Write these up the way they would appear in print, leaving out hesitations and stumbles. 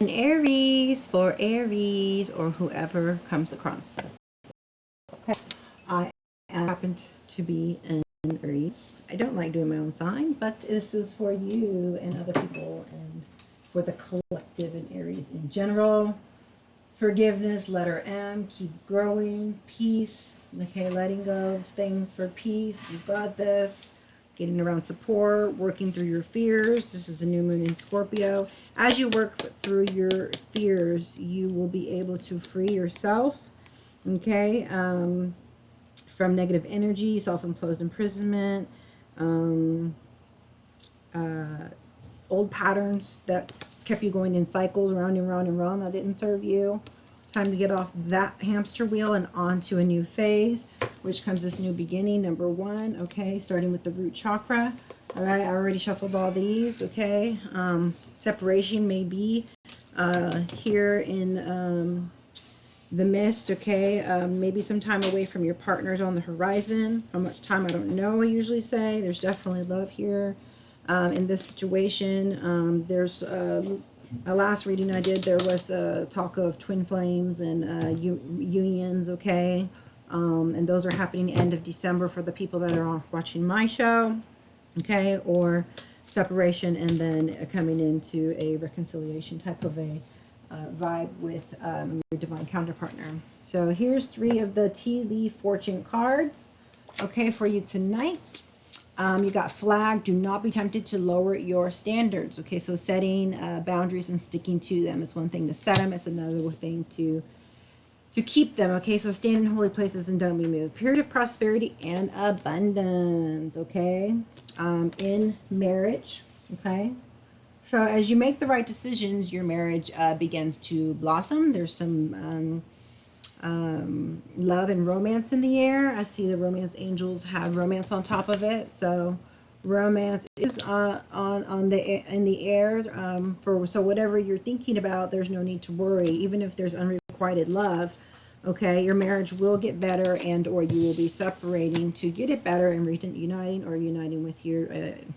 Aries, for Aries or whoever comes across this. Okay, I happened to be an Aries. I don't like doing my own sign, but this is for you and other people and for the collective in Aries in general. Forgiveness, letter M, keep growing, peace, okay, letting go of things for peace. You've got this. Getting around support, working through your fears. This is a new moon in Scorpio. As you work through your fears, you will be able to free yourself, okay, from negative energy, self-imposed imprisonment, old patterns that kept you going in cycles round and round and round that didn't serve you. Time to get off that hamster wheel and onto a new phase, which comes this new beginning, number 1, okay, starting with the root chakra. All right, I already shuffled all these, okay. Separation may be here in the mist, okay. Maybe some time away from your partners on the horizon. How much time, I don't know, I usually say. There's definitely love here in this situation. There's a last reading I did, there was a talk of twin flames and unions, okay, and those are happening end of December for the people that are watching my show, okay, or separation and then coming into a reconciliation type of a vibe with your divine counterpartner. So here's 3 of the tea leaf fortune cards, okay, for you tonight. You got flag. Do not be tempted to lower your standards. Okay, so setting boundaries and sticking to them. It's one thing to set them. It's another thing to keep them. Okay, so stand in holy places and don't be moved. Period of prosperity and abundance. Okay, in marriage. Okay, so as you make the right decisions, your marriage begins to blossom. There's some love and romance in the air. I see the romance angels have romance on top of it, so romance is in the air. So whatever you're thinking about, there's no need to worry. Even if there's unrequited love, okay, your marriage will get better, and or you will be separating to get it better and reuniting or uniting with your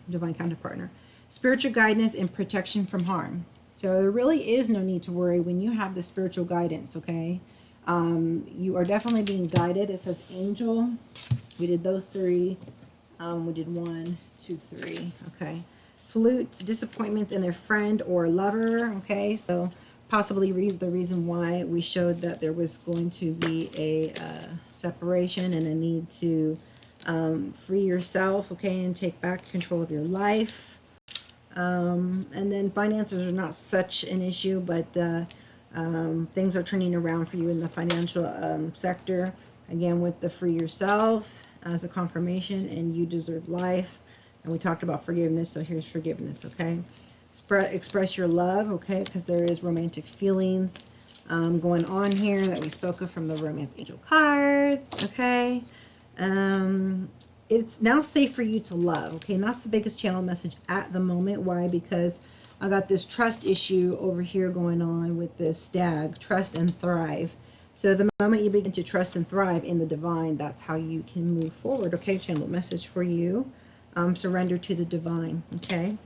divine counterpartner. Spiritual guidance and protection from harm. So there really is no need to worry when you have the spiritual guidance, okay? You are definitely being guided. It says angel. We did those 3. We did 1, 2, 3. Okay. Flute, disappointments in a friend or lover. Okay. So possibly the reason why we showed that there was going to be a separation and a need to free yourself. Okay. And take back control of your life. And then finances are not such an issue, but things are turning around for you in the financial sector. Again, with the free yourself as a confirmation, and you deserve life. And we talked about forgiveness, so here's forgiveness, okay? Express your love, okay, because there is romantic feelings going on here that we spoke of from the romance angel cards, okay? It's now safe for you to love, okay? And that's the biggest channel message at the moment. Why? Because I got this trust issue over here going on with this stag, trust and thrive. So the moment you begin to trust and thrive in the divine, that's how you can move forward. Okay, channel message for you. Surrender to the divine, okay?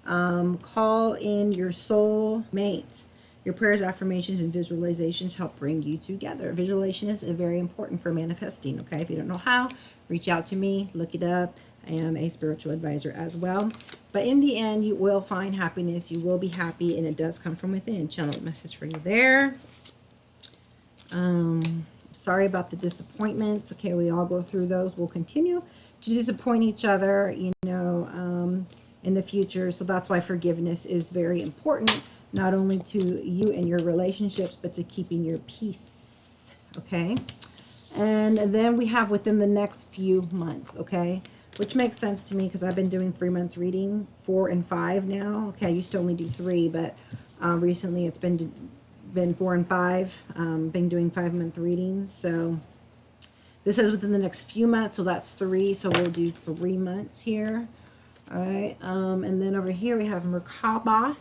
Call in your soul mate. Your prayers, affirmations, and visualizations help bring you together. Visualization is very important for manifesting, okay? If you don't know how, reach out to me, look it up. I am a spiritual advisor as well. But in the end, you will find happiness. You will be happy, and it does come from within. Channel message for you there. Sorry about the disappointments. Okay, we all go through those. We'll continue to disappoint each other, you know, in the future. So that's why forgiveness is very important, not only to you and your relationships, but to keeping your peace. Okay. And then we have within the next few months, okay, which makes sense to me because I've been doing 3 months reading, 4 and 5 now. Okay, I used to only do 3, but recently it's been 4 and 5. Been doing 5-month readings. So this is within the next few months, so that's 3. So we'll do 3 months here. All right, and then over here we have Merkaba.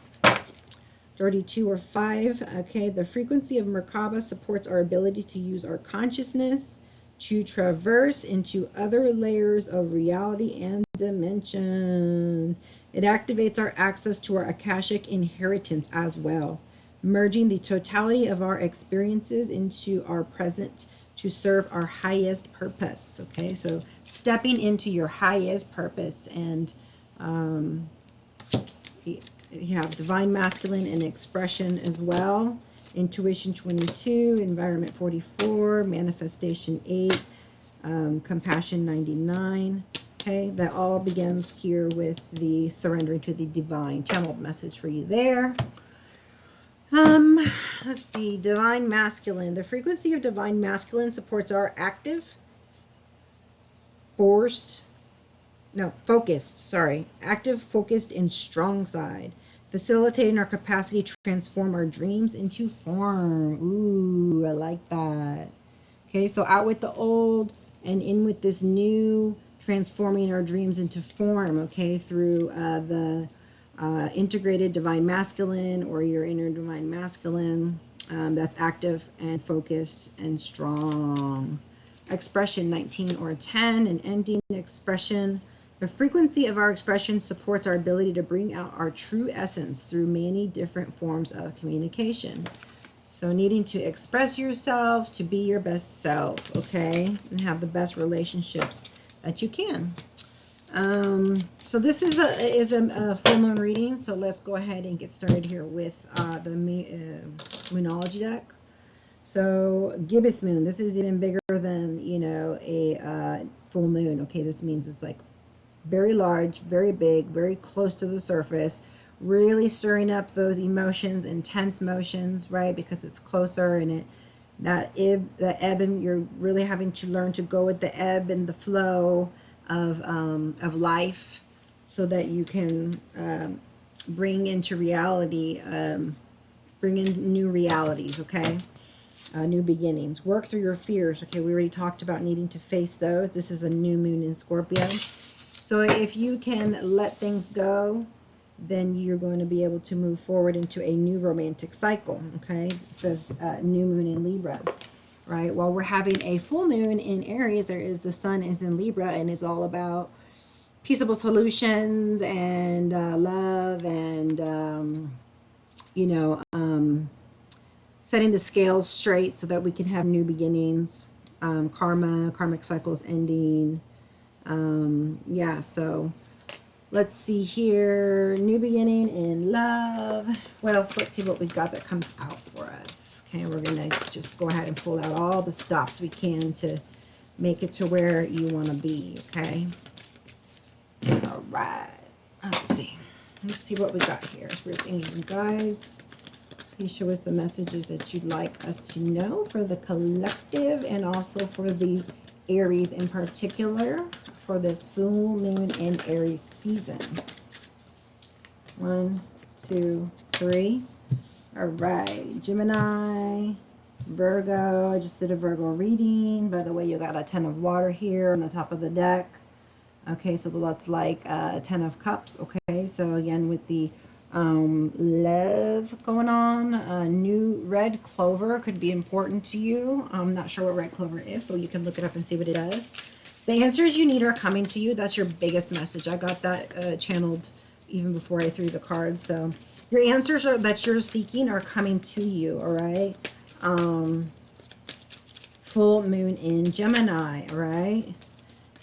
32 or 5. Okay, the frequency of Merkaba supports our ability to use our consciousness to traverse into other layers of reality and dimensions. It activates our access to our Akashic inheritance as well. merging the totality of our experiences into our present to serve our highest purpose. Okay, so stepping into your highest purpose. And you have divine masculine and expression as well. Intuition 22, environment 44, manifestation 8, compassion 99. Okay, that all begins here with the surrendering to the divine. Channeled message for you there. Let's see, divine masculine. The frequency of divine masculine supports our active, focused, active, focused, and strong side, facilitating our capacity to transform our dreams into form. Ooh, I like that. Okay, so out with the old and in with this new, transforming our dreams into form, okay, through the integrated divine masculine or your inner divine masculine. That's active and focused and strong. Expression 19 or 10, an ending expression. The frequency of our expression supports our ability to bring out our true essence through many different forms of communication. So needing to express yourself, to be your best self, okay, and have the best relationships that you can. So this is a full moon reading. So let's go ahead and get started here with the Moonology deck. So gibbous moon. This is even bigger than, you know, a full moon. Okay, this means it's like very large, very big, very close to the surface, really stirring up those emotions, intense motions, right? Because it's closer, and the ebb, and you're really having to learn to go with the ebb and the flow of life, so that you can bring into reality, bring in new realities, okay? New beginnings. Work through your fears. Okay, we already talked about needing to face those. This is a new moon in Scorpio. So if you can let things go, then you're going to be able to move forward into a new romantic cycle. Okay, it says new moon in Libra, right? While we're having a full moon in Aries, the sun is in Libra, and it's all about peaceable solutions and love and setting the scales straight so that we can have new beginnings, karmic cycles ending. So let's see here. New beginning in love. What else? Let's see what we've got that comes out for us. Okay, we're going to just go ahead and pull out all the stops we can to make it to where you want to be, okay? All right. Let's see. Let's see what we got here. Spirit, angels, and guides. Please show us the messages that you'd like us to know for the collective and also for the Aries in particular for this full moon in Aries season. 1, 2, 3. All right, Gemini, Virgo. I just did a Virgo reading. By the way, you got a 10 of water here on the top of the deck. Okay, so that's like 10 of cups. Okay, so again with the love going on. New red clover could be important to you. I'm not sure what red clover is, but you can look it up and see what it does. The answers you need are coming to you. That's your biggest message. I got that channeled even before I threw the cards. So your answers that you're seeking are coming to you, all right? Full moon in Gemini, all right?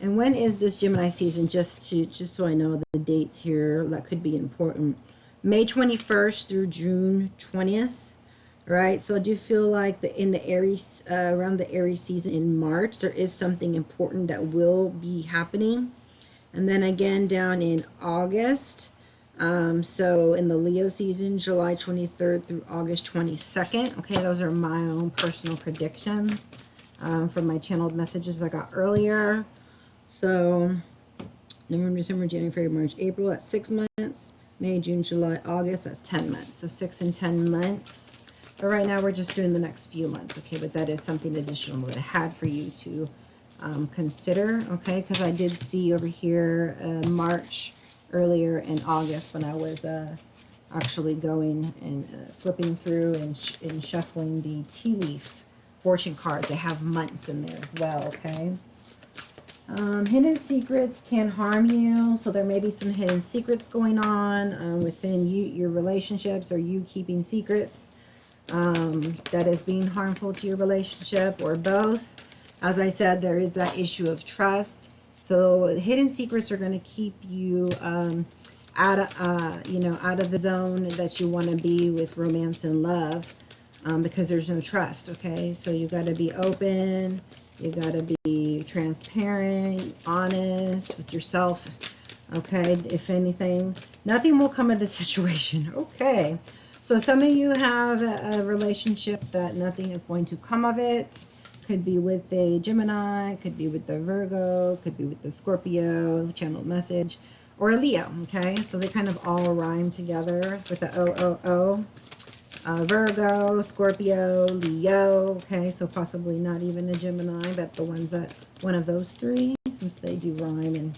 And when is this Gemini season? Just so I know the dates here, that could be important. May 21st through June 20th, right? So I do feel like in the Aries, around the Aries season in March, there is something important that will be happening. And then again down in August, so in the Leo season, July 23rd through August 22nd. Okay, those are my own personal predictions from my channeled messages I got earlier. So November, December, January, February, March, April, that's 6 months. May, June, July, August, that's 10 months. So 6 and 10 months. But right now we're just doing the next few months, okay? But that is something additional that I had for you to consider, okay? Because I did see over here March earlier in August when I was actually going and flipping through and shuffling the tea leaf fortune cards. They have months in there as well, okay? Hidden secrets can harm you, so there may be some hidden secrets going on within your relationships, or you keeping secrets. that is being harmful to your relationship, or both. As I said, there is that issue of trust. So hidden secrets are going to keep you out of the zone that you want to be with romance and love, because there's no trust. Okay, so you got to be open. You got to be transparent, honest with yourself. Okay, if anything, nothing will come of this situation. Okay, so some of you have a relationship that nothing is going to come of it. Could be with a Gemini, could be with the Virgo, could be with the Scorpio, channeled message, or a Leo. Okay, so they kind of all rhyme together with the O. Virgo, Scorpio, Leo. Okay, so possibly not even a Gemini, but the ones that, one of those three, since they do rhyme, and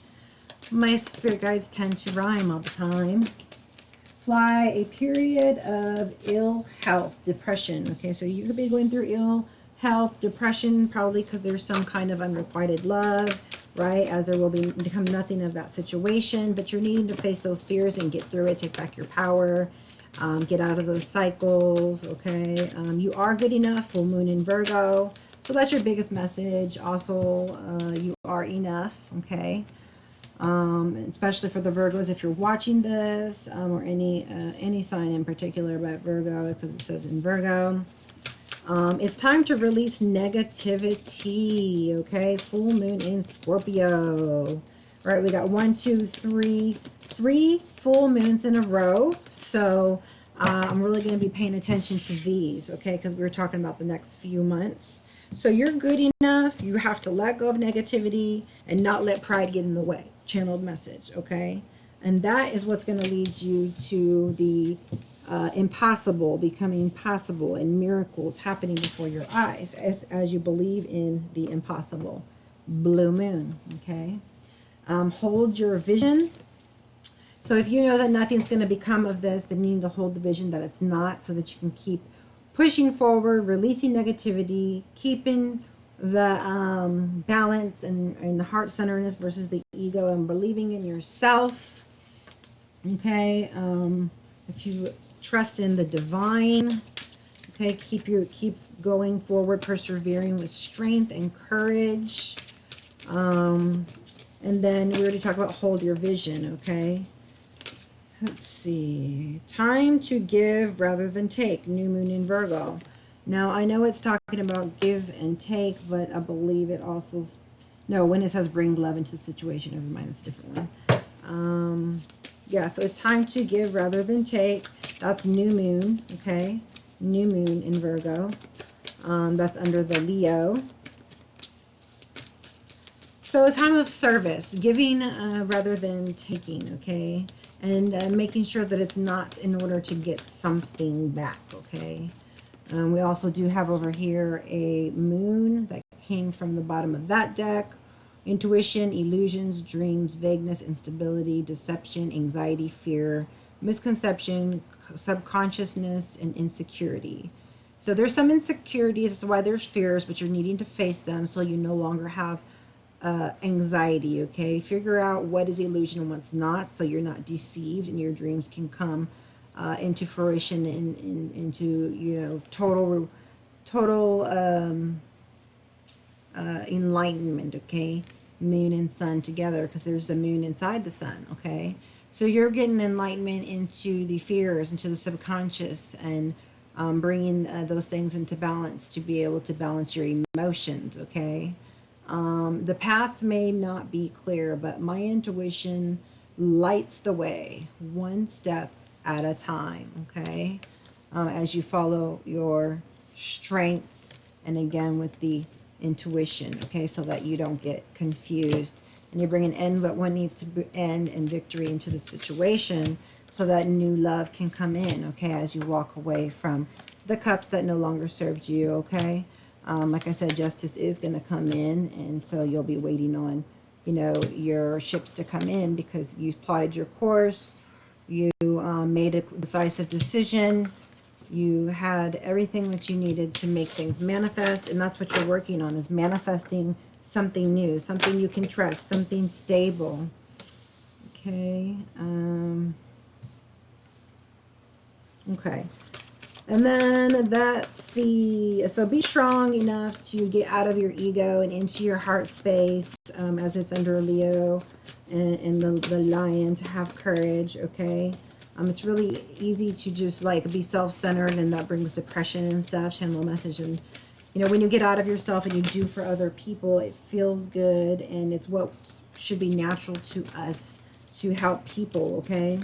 my spirit guides tend to rhyme all the time. Fly, a period of ill health, depression. Okay, so you could be going through ill health, depression, probably because there's some kind of unrequited love, right? As there will become nothing of that situation, but you're needing to face those fears and get through it, take back your power, get out of those cycles. Okay, you are good enough. Full moon in Virgo, so that's your biggest message. Also, you are enough. Okay, especially for the Virgos, if you're watching this, or any sign in particular, but Virgo, because it says in Virgo. It's time to release negativity. Okay, full moon in Scorpio. All right, we got 3 full moons in a row. So I'm really going to be paying attention to these, okay, because we were talking about the next few months. So you're good enough. You have to let go of negativity and not let pride get in the way. Channeled message, okay? And that is what's going to lead you to the impossible becoming possible, and miracles happening before your eyes as you believe in the impossible. Blue moon, okay? Hold your vision. So if you know that nothing's going to become of this, then you need to hold the vision that it's not, so that you can keep pushing forward, releasing negativity, keeping the balance and the heart centeredness versus the ego, and believing in yourself. Okay, if you trust in the divine, okay, keep going forward, persevering with strength and courage. And then we already talked about hold your vision. Okay, let's see, time to give rather than take. New moon in Virgo. Now I know it's talking about give and take, but I believe it also, no, when it says bring love into the situation, never mind, it's a different one. Yeah, so it's time to give rather than take. That's new moon, okay? New moon in Virgo. That's under the Leo. So a time of service, giving rather than taking, okay? And making sure that it's not in order to get something back, okay? We also do have over here a moon that came from the bottom of that deck. Intuition, illusions, dreams, vagueness, instability, deception, anxiety, fear, misconception, subconsciousness, and insecurity. So there's some insecurities, that's why there's fears, but you're needing to face them so you no longer have anxiety, okay? Figure out what is illusion and what's not, so you're not deceived and your dreams can come into fruition, into, you know, total enlightenment, okay? Moon and sun together, because there's the moon inside the sun, okay? So you're getting enlightenment into the fears, into the subconscious, and bringing those things into balance to be able to balance your emotions, okay? The path may not be clear, but my intuition lights the way, one step at a time, okay? As you follow your strength, and again with the intuition, okay, so that you don't get confused, and you bring an end what one needs to end and victory into the situation, so that new love can come in, okay, as you walk away from the cups that no longer served you, okay? Like I said, justice is going to come in, and so you'll be waiting on, you know, your ships to come in, because you plotted your course, you made a decisive decision, you had everything that you needed to make things manifest, and that's what you're working on, is manifesting something new, something you can trust, something stable. Okay. Okay. And then let's see. So be strong enough to get out of your ego and into your heart space, as it's under Leo and the lion, to have courage, okay? It's really easy to just like be self-centered, and that brings depression and stuff. Channel message. And you know, when you get out of yourself and you do for other people, it feels good, and it's what should be natural to us to help people, okay?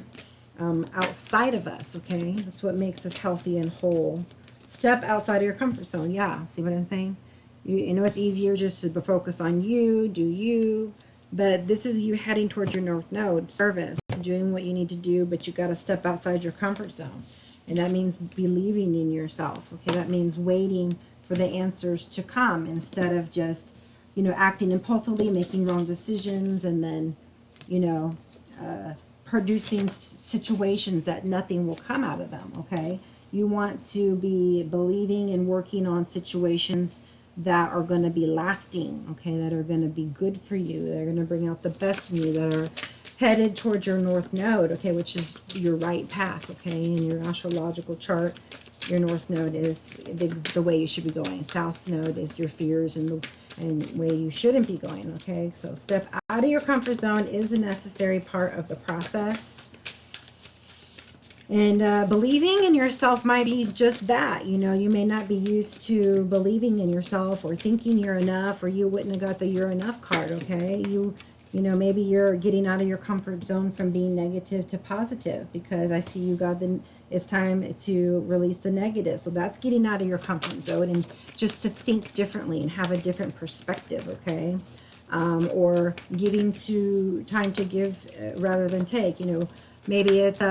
Outside of us, okay? That's what makes us healthy and whole. Step outside of your comfort zone. Yeah, see what I'm saying? You know, it's easier just to focus on you, do you, but this is you heading towards your North Node, service, doing what you need to do, but you got to step outside your comfort zone. And that means believing in yourself, okay? That means waiting for the answers to come instead of just, you know, acting impulsively, making wrong decisions, and then, you know, producing situations that nothing will come out of them, okay? You want to be believing and working on situations that are going to be lasting, okay, that are going to be good for you, that are going to bring out the best in you, that are headed towards your North Node, okay, which is your right path, okay? In your astrological chart, your North Node is the way you should be going. South Node is your fears and the way you shouldn't be going, okay? So step out of your comfort zone is a necessary part of the process. And believing in yourself might be just that. You know, you may not be used to believing in yourself or thinking you're enough, or you wouldn't have got the you're enough card, okay? You know, maybe you're getting out of your comfort zone from being negative to positive, because I see you got it's time to release the negative. So that's getting out of your comfort zone and just to think differently and have a different perspective, okay? Or giving time to give rather than take. You know, maybe it's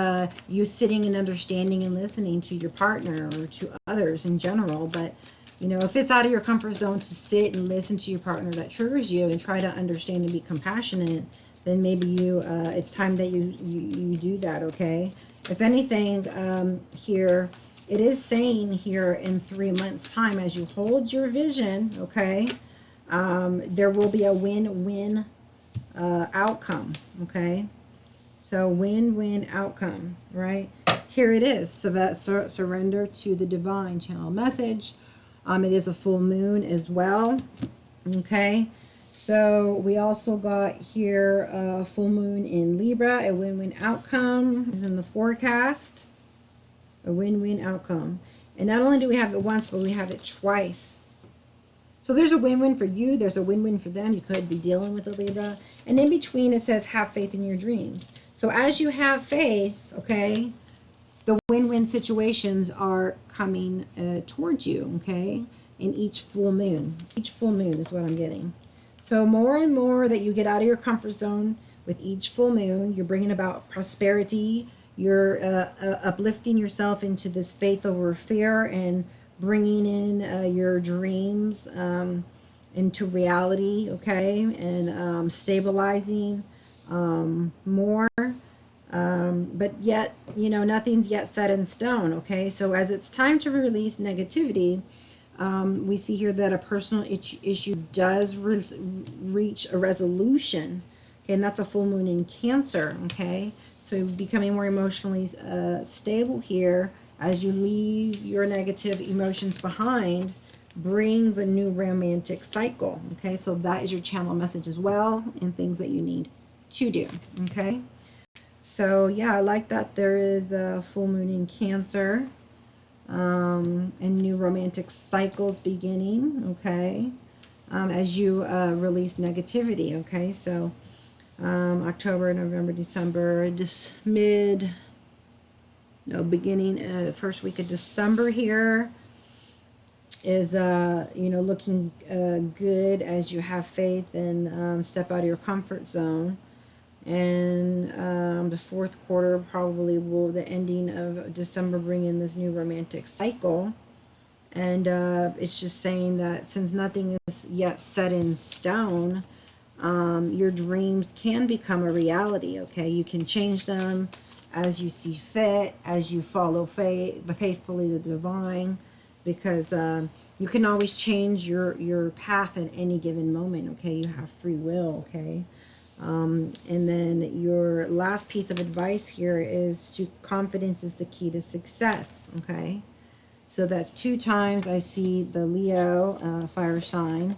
you sitting and understanding and listening to your partner or to others in general. But, you know, if it's out of your comfort zone to sit and listen to your partner that triggers you and try to understand and be compassionate, then maybe it's time that you do that, okay? If anything, here, it is saying here in 3 months' time, as you hold your vision, okay, there will be a win-win outcome, okay? So win-win outcome, right? Here it is. So that surrender to the divine, channel message. It is a full moon as well, okay? So we also got here a full moon in Libra. A win-win outcome is in the forecast. A win-win outcome. And not only do we have it once, but we have it twice. So there's a win-win for you. There's a win-win for them. You could be dealing with a Libra. And in between, it says have faith in your dreams. So as you have faith, okay, the win-win situations are coming towards you, okay, in each full moon. Each full moon is what I'm getting. So more and more that you get out of your comfort zone with each full moon, you're bringing about prosperity. You're uplifting yourself into this faith over fear and bringing in your dreams into reality, okay, and stabilizing more. But yet, you know, nothing's yet set in stone, okay? So as it's time to release negativity, we see here that a personal issue does reach a resolution, okay? And that's a full moon in Cancer, okay? So becoming more emotionally stable here as you leave your negative emotions behind brings a new romantic cycle, okay? So that is your channel message as well, and things that you need to do, okay? So yeah, I like that there is a full moon in Cancer, and new romantic cycles beginning, okay, as you release negativity, okay? So October, November, December, just beginning first week of December here is you know, looking good as you have faith and step out of your comfort zone. And the fourth quarter probably will, the ending of December, bring in this new romantic cycle. And it's just saying that since nothing is yet set in stone, your dreams can become a reality, okay? You can change them as you see fit, as you follow faithfully the divine, because you can always change your path at any given moment, okay? You have free will, okay? And then your last piece of advice here is confidence is the key to success, okay? So that's 2 times I see the Leo fire sign,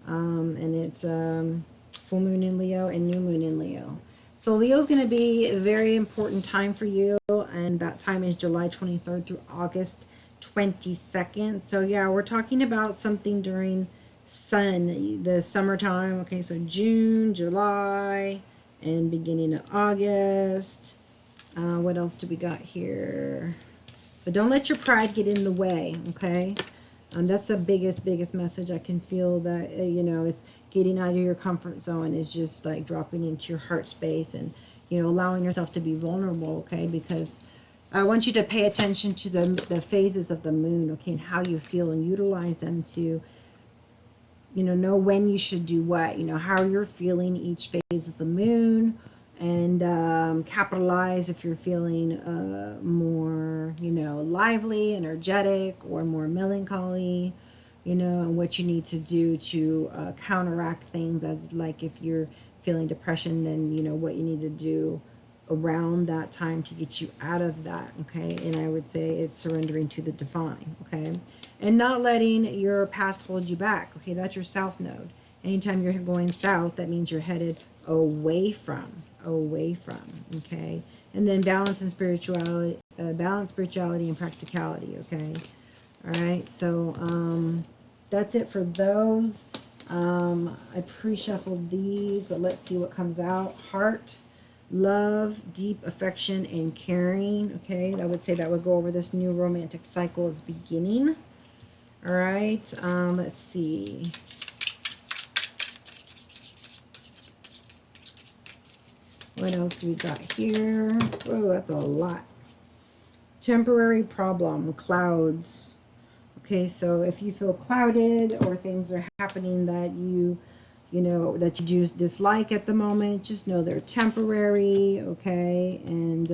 and it's full moon in Leo and new moon in Leo. So Leo's going to be a very important time for you, and that time is July 23rd through August 22nd. So yeah, we're talking about something during the summertime. Okay, so June, July, and beginning of August. What else do we got here? But don't let your pride get in the way, okay? That's the biggest message. I can feel that, you know, it's getting out of your comfort zone. Is just like dropping into your heart space and, you know, allowing yourself to be vulnerable, okay? Because I want you to pay attention to the phases of the moon, okay, and how you feel, and utilize them to, you know when you should do what, you know, how you're feeling each phase of the moon, and capitalize if you're feeling more, you know, lively, energetic, or more melancholy, you know, and what you need to do to counteract things, as like if you're feeling depression, then you know what you need to do around that time to get you out of that, okay? And I would say it's surrendering to the divine, okay? And not letting your past hold you back, okay? That's your south node. Anytime you're going south, that means you're headed away from, okay? And then balance and spirituality, and practicality, okay? All right, so that's it for those. I pre-shuffled these, but let's see what comes out. Heart, love, deep affection, and caring, okay? I would say that would go over this new romantic cycle is beginning. All right, let's see. What else do we got here? Oh, that's a lot. Temporary problem, clouds. Okay, so if you feel clouded, or things are happening that you know, that you do dislike at the moment, just know they're temporary, okay? And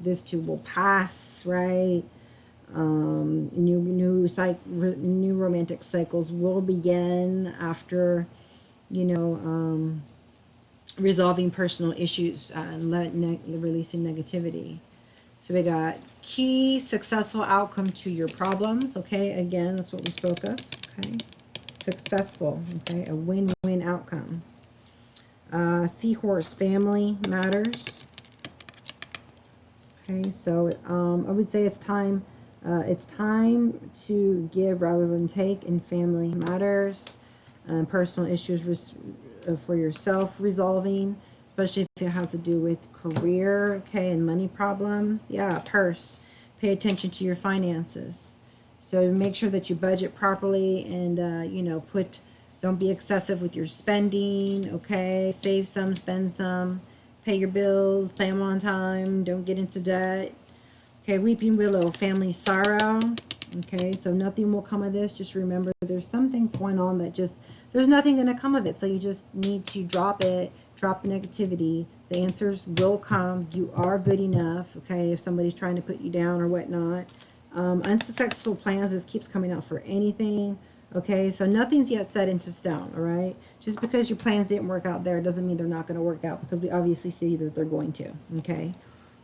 this too will pass, right? New romantic cycles will begin after, you know, resolving personal issues and releasing negativity. So we got key successful outcome to your problems, okay? Again, that's what we spoke of, okay? Successful, okay? A win-win outcome. Seahorse, family matters. Okay, so I would say it's time to give rather than take in family matters. Personal issues for yourself resolving, especially if it has to do with career, okay, and money problems. Yeah, purse. Pay attention to your finances. So make sure that you budget properly, and you know, don't be excessive with your spending, okay? Save some, spend some, pay your bills, pay them on time, don't get into debt. Okay, weeping willow, family sorrow. Okay, so nothing will come of this. Just remember, there's some things going on that there's nothing going to come of it. So you just need to drop it, drop the negativity. The answers will come. You are good enough, okay, if somebody's trying to put you down or whatnot. Unsuccessful plans, this keeps coming out for anything. Okay, so nothing's yet set into stone, all right? Just because your plans didn't work out there doesn't mean they're not going to work out, because we obviously see that they're going to, okay?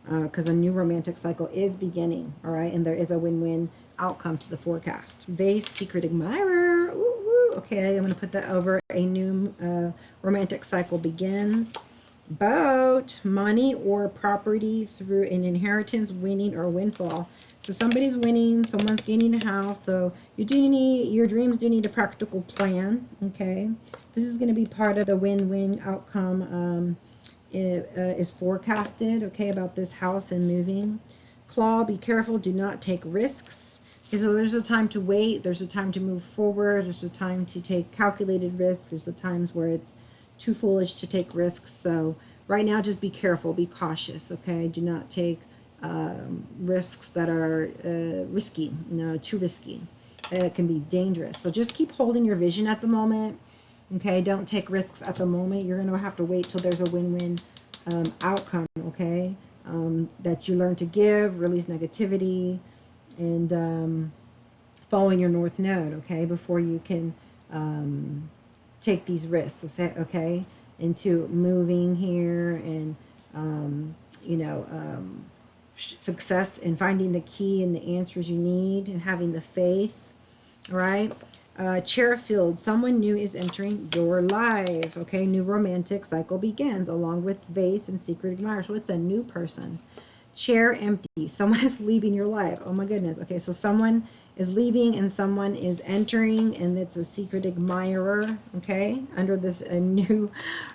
Because a new romantic cycle is beginning, all right? And there is a win-win outcome to the forecast. Vase, secret admirer. Ooh, ooh. Okay, I'm going to put that over. A new romantic cycle begins. Boat, money or property through an inheritance, winning or windfall. So somebody's winning, someone's gaining a house. So your dreams do need a practical plan, okay? This is going to be part of the win-win outcome is forecasted, okay, about this house and moving. Claw, be careful, do not take risks. Okay, so there's a time to wait, there's a time to move forward, there's a time to take calculated risks, there's the times where it's too foolish to take risks. So right now, just be careful, be cautious, okay? Do not take risks that are risky, no, too risky. It can be dangerous. So just keep holding your vision at the moment. Okay, don't take risks at the moment. You're going to have to wait till there's a win-win outcome, okay? That you learn to give, release negativity, and following your north node, okay, before you can take these risks, okay, into moving here and, success in finding the key and the answers you need and having the faith. All right. Chair filled, someone new is entering your life. Okay, new romantic cycle begins, along with vase and secret admirer. So it's a new person. Chair empty, someone is leaving your life. Oh my goodness. Okay, so someone is leaving and someone is entering, and it's a secret admirer. Okay, under this a new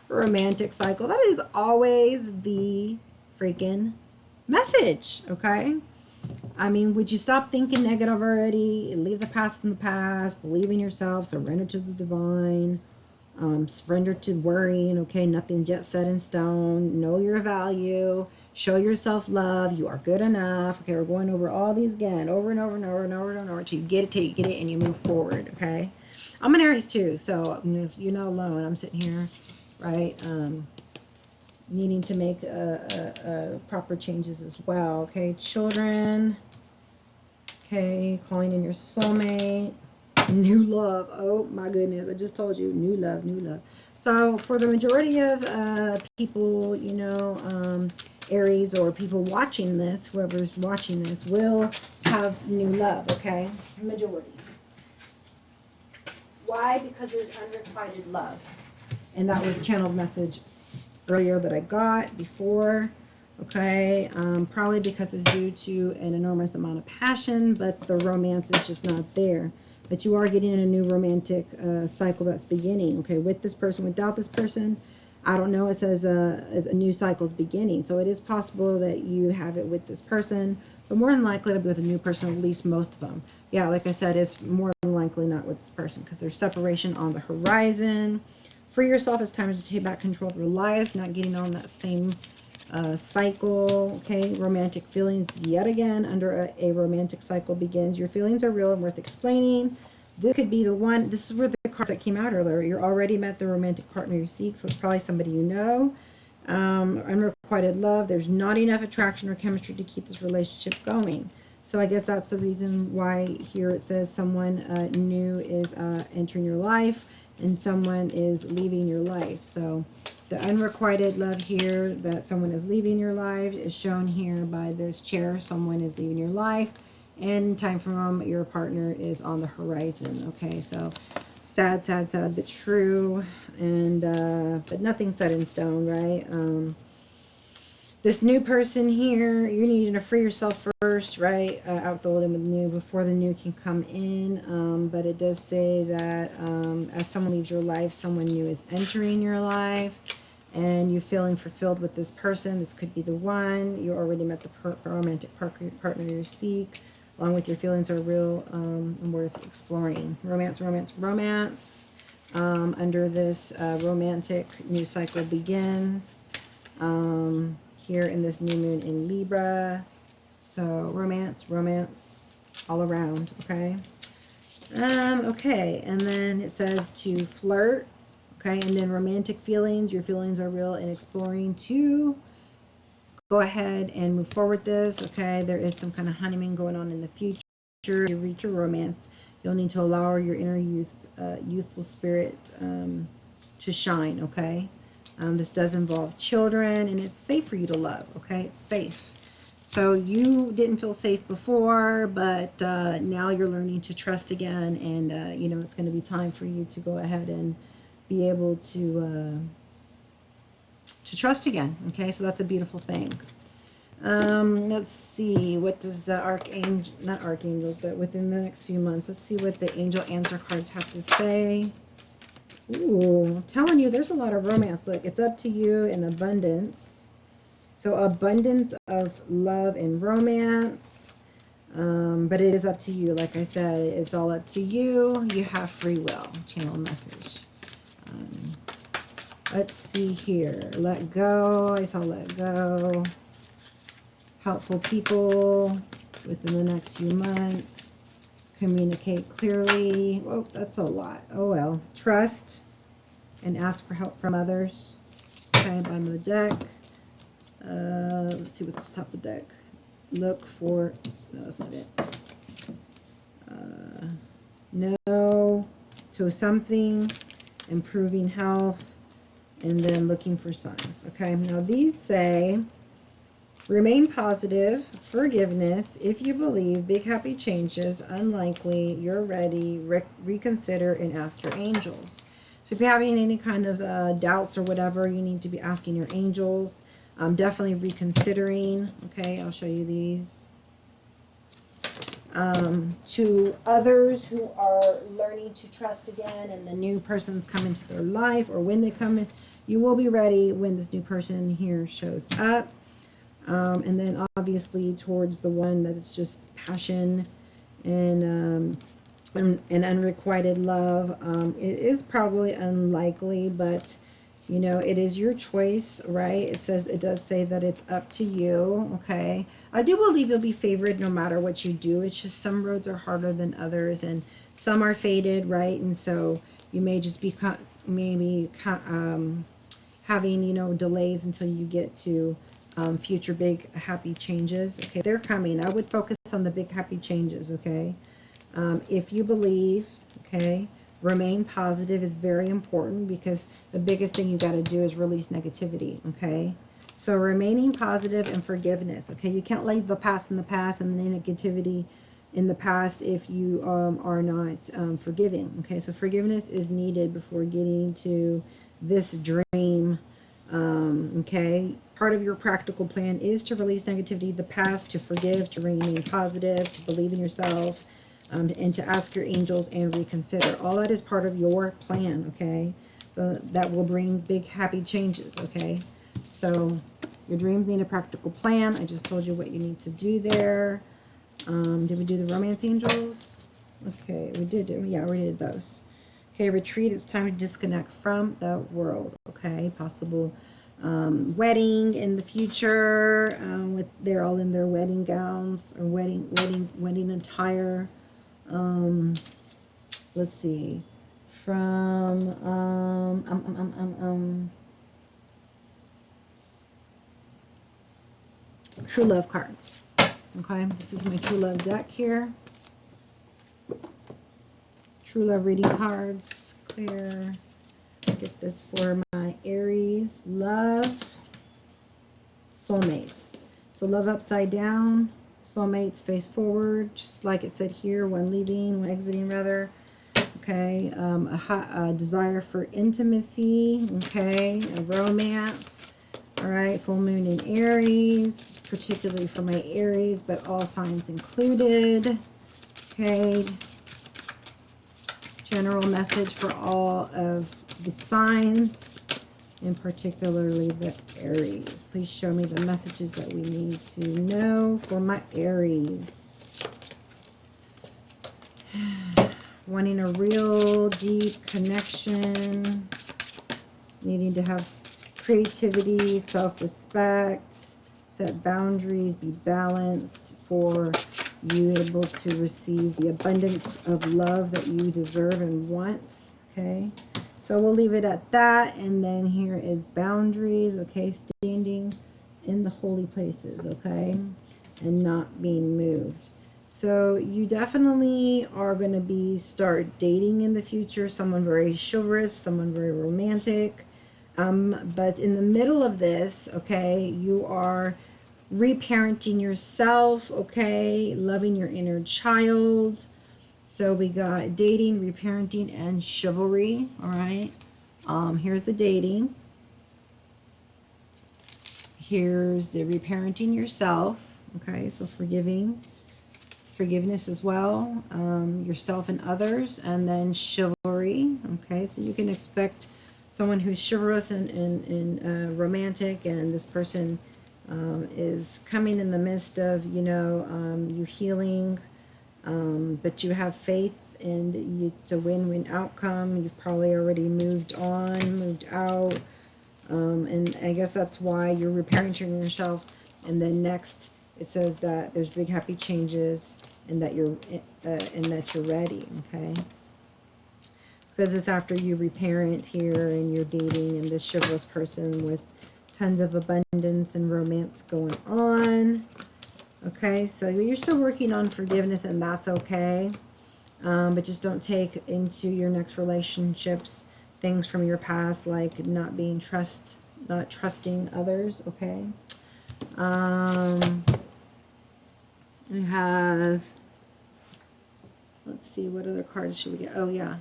romantic cycle. That is always the freaking message. Okay, I mean, would you stop thinking negative already? Leave the past in the past. Believe in yourself. Surrender to the divine. Surrender to worrying. Okay, nothing's yet set in stone. Know your value. Show yourself love. You are good enough. Okay, we're going over all these again, over and over and over and over and over till you get it, and you move forward. Okay, I'm an Aries too, so you're not alone. I'm sitting here, right? Needing to make proper changes as well. Okay, children. Okay, calling in your soulmate. New love. Oh my goodness, I just told you, new love, new love. So for the majority of people, you know, Aries, or people watching this, whoever's watching this, will have new love. Okay, majority. Why? Because there's unrequited love, and that was channeled message earlier that I got before. Okay, probably because it's due to an enormous amount of passion, but the romance is just not there. But you are getting a new romantic cycle that's beginning. Okay, with this person, without this person, I don't know. It says a new cycle is beginning, so it is possible that you have it with this person, but more than likely it'll be with a new person. At least most of them. Yeah, like I said, it's more than likely not with this person because there's separation on the horizon. Free yourself. It's time to take back control of your life, not getting on that same cycle. Okay, romantic feelings yet again under a romantic cycle begins. Your feelings are real and worth explaining. This could be the one. This is where the cards that came out earlier. You're already met the romantic partner you seek, so it's probably somebody you know. Unrequited love. There's not enough attraction or chemistry to keep this relationship going. So I guess that's the reason why here it says someone new is entering your life and someone is leaving your life. So the unrequited love here, that someone is leaving your life, is shown here by this chair. Someone is leaving your life, and time from your partner is on the horizon. Okay, so sad, sad, sad, but true, and but nothing set in stone, right? This new person here, you're needing to free yourself first, right? Out the old and with the new before the new can come in. But it does say that as someone leaves your life, someone new is entering your life, and you're feeling fulfilled with this person. This could be the one. You already met the romantic partner you seek, along with your feelings are real and worth exploring. Romance, romance, romance. Under this romantic new cycle begins. Here in this new moon in Libra. So romance, romance all around, okay? Okay, and then it says to flirt, okay? And then romantic feelings, your feelings are real and exploring to go ahead and move forward this, okay? There is some kind of honeymoon going on in the future. To reach your romance, you'll need to allow your inner youthful spirit to shine, okay? This does involve children, and it's safe for you to love, okay? It's safe. So you didn't feel safe before, but now you're learning to trust again, and you know, it's going to be time for you to go ahead and be able to trust again, okay? So that's a beautiful thing. Let's see, what does the archangel, not archangels, but within the next few months, let's see what the angel answer cards have to say. Ooh, I'm telling you, there's a lot of romance. Look, it's up to you in abundance. So abundance of love and romance. But it is up to you. Like I said, it's all up to you. You have free will. Channel message. Let's see here. Let go. I saw let go. Helpful people within the next few months. Communicate clearly. Oh, that's a lot. Oh well. Trust and ask for help from others. Okay, bottom of the deck. Let's see what's top of the deck. Look for, no, that's not it. No to something, improving health, and then looking for signs. Okay, now these say Remain positive, forgiveness, if you believe, big happy changes, unlikely, you're ready, reconsider, and ask your angels. So if you're having any kind of doubts or whatever, you need to be asking your angels. Definitely reconsidering. Okay, I'll show you these. To others who are learning to trust again, and the new person's come into their life, or when they come in, you will be ready when this new person here shows up. And then obviously towards the one that is just passion and unrequited love. It is probably unlikely, but you know, it is your choice, right? It does say that it's up to you, okay? I do believe you'll be favored no matter what you do. It's just some roads are harder than others, and some are fated, right? And so you may just be having, you know, delays until you get to future big happy changes. Okay, they're coming. I would focus on the big happy changes, okay? If you believe, okay, remain positive is very important, because the biggest thing you got to do is release negativity, okay? So remaining positive and forgiveness, okay? You can't leave the past in the past and the negativity in the past if you are not forgiving, okay? So forgiveness is needed before getting to this dream. Okay, part of your practical plan is to release negativity, the past, to forgive, to remain positive, to believe in yourself, and to ask your angels and reconsider. All that is part of your plan, okay? That will bring big happy changes, okay? So your dreams need a practical plan. I just told you what you need to do there. Did we do the romance angels? Okay, we did. Yeah, we did those. Okay, retreat. It's time to disconnect from the world. Okay, possible wedding in the future. They're all in their wedding gowns or wedding attire. Let's see. From True Love cards. Okay, this is my True Love deck here. True Love reading cards, clear. Get this for my Aries. Love, soulmates. So love upside down, soulmates face forward, just like it said here, one leaving, one exiting rather. Okay, a desire for intimacy, okay, a romance. All right, full moon in Aries, particularly for my Aries, but all signs included. Okay. General message for all of the signs, and particularly the Aries. Please show me the messages that we need to know for my Aries. Wanting a real deep connection, needing to have creativity, self-respect, set boundaries, be balanced for you able to receive the abundance of love that you deserve and want. Okay, so we'll leave it at that. And then here is boundaries. Okay, standing in the holy places, okay, and not being moved. So you definitely are going to start dating in the future, someone very chivalrous, someone very romantic. But in the middle of this, okay, you are reparenting yourself, okay, loving your inner child. So we got dating, reparenting, and chivalry. All right, here's the dating, here's the reparenting yourself, okay, so forgiveness as well, yourself and others, and then chivalry. Okay, so you can expect someone who's chivalrous and romantic, and this person is coming in the midst of, you know, you healing, but you have faith, and it's a win-win outcome. You've probably already moved on, moved out, and I guess that's why you're reparenting yourself. And then next it says that there's big happy changes, and that you're ready. Okay, because it's after you reparent here and you're dating and this chivalrous person with tons of abundance and romance going on. Okay, so you're still working on forgiveness, and that's okay. But just don't take into your next relationships things from your past, like not trusting others. Okay, We have, let's see, what other cards should we get? Oh yeah,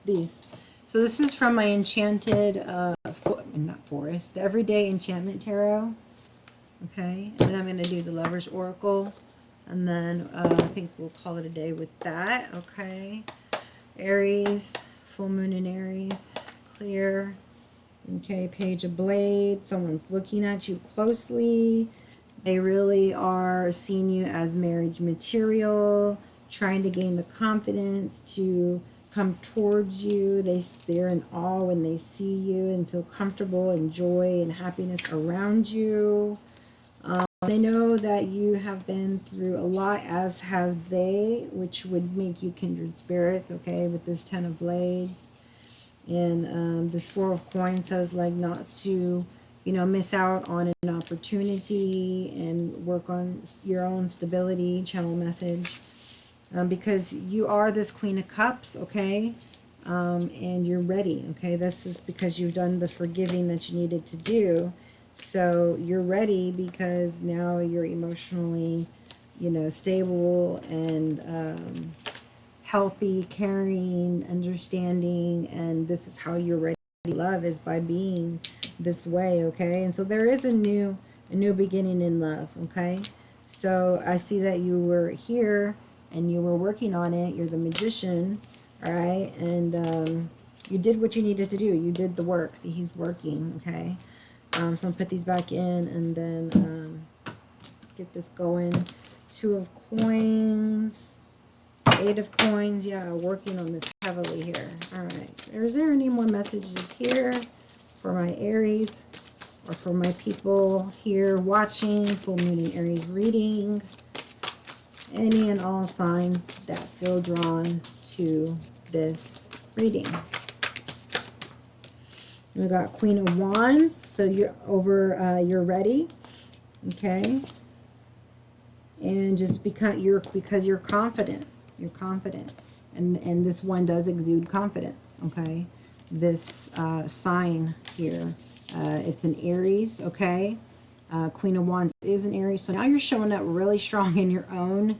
these. So this is from my Enchanted, not Forest, the Everyday Enchantment Tarot. Okay, and then I'm going to do the Lover's Oracle, and then I think we'll call it a day with that. Okay, Aries, full moon in Aries, clear. Okay, Page of Blades, someone's looking at you closely. They really are seeing you as marriage material, trying to gain the confidence to come towards you. They're in awe when they see you and feel comfortable and joy and happiness around you. They know that you have been through a lot, as have they, which would make you kindred spirits, okay, with this Ten of Blades. And this Four of Coins says, like, not to, you know, miss out on an opportunity and work on your own stability, channel message. Because you are this Queen of Cups, okay, and you're ready, okay. This is because you've done the forgiving that you needed to do. So you're ready because now you're emotionally, you know, stable and healthy, caring, understanding, and this is how you're ready to love, is by being this way, okay. And so there is a new beginning in love, okay. So I see that you were here and you were working on it. You're the Magician, all right, and you did what you needed to do. You did the work. See, he's working, okay. So I'm going to put these back in and then get this going. Two of Coins, Eight of Coins. Yeah, working on this heavily here. All right. Is there any more messages here for my Aries or for my people here watching full moon in Aries reading? Any and all signs that feel drawn to this reading. We got Queen of Wands, so you're over, you're ready, okay, and just because you're confident, and this one does exude confidence, okay. This sign here, it's an Aries, okay. Queen of Wands is an Aries, so now you're showing up really strong in your own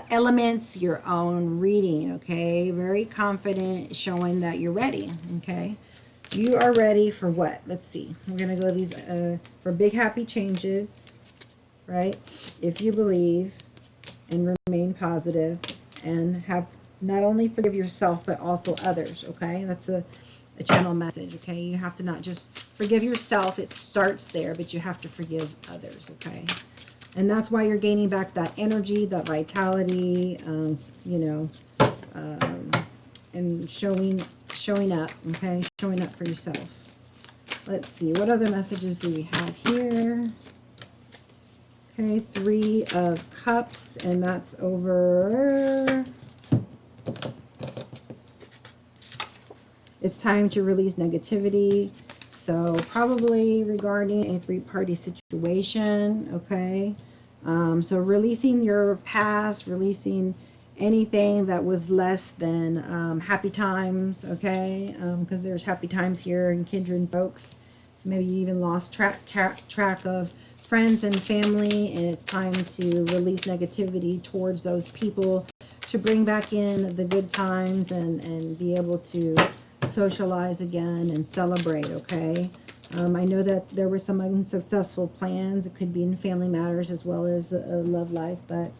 elements, your own reading, okay. Very confident, showing that you're ready, okay. You are ready for what? Let's see. We're going to go these for big happy changes, right? If you believe and remain positive and have not only forgive yourself but also others, okay? That's a channel message, okay? You have to not just forgive yourself. It starts there, but you have to forgive others, okay? And that's why you're gaining back that energy, that vitality, you know, and showing up, okay? Showing up for yourself. Let's see, what other messages do we have here? Okay, Three of Cups, and that's over. It's time to release negativity. So probably regarding a three-party situation, okay? So releasing your past, releasing anything that was less than happy times, okay? Because there's happy times here in kindred folks. So maybe you even lost track of friends and family, and it's time to release negativity towards those people to bring back in the good times and be able to socialize again and celebrate, okay? I know that there were some unsuccessful plans. It could be in family matters as well as love life, but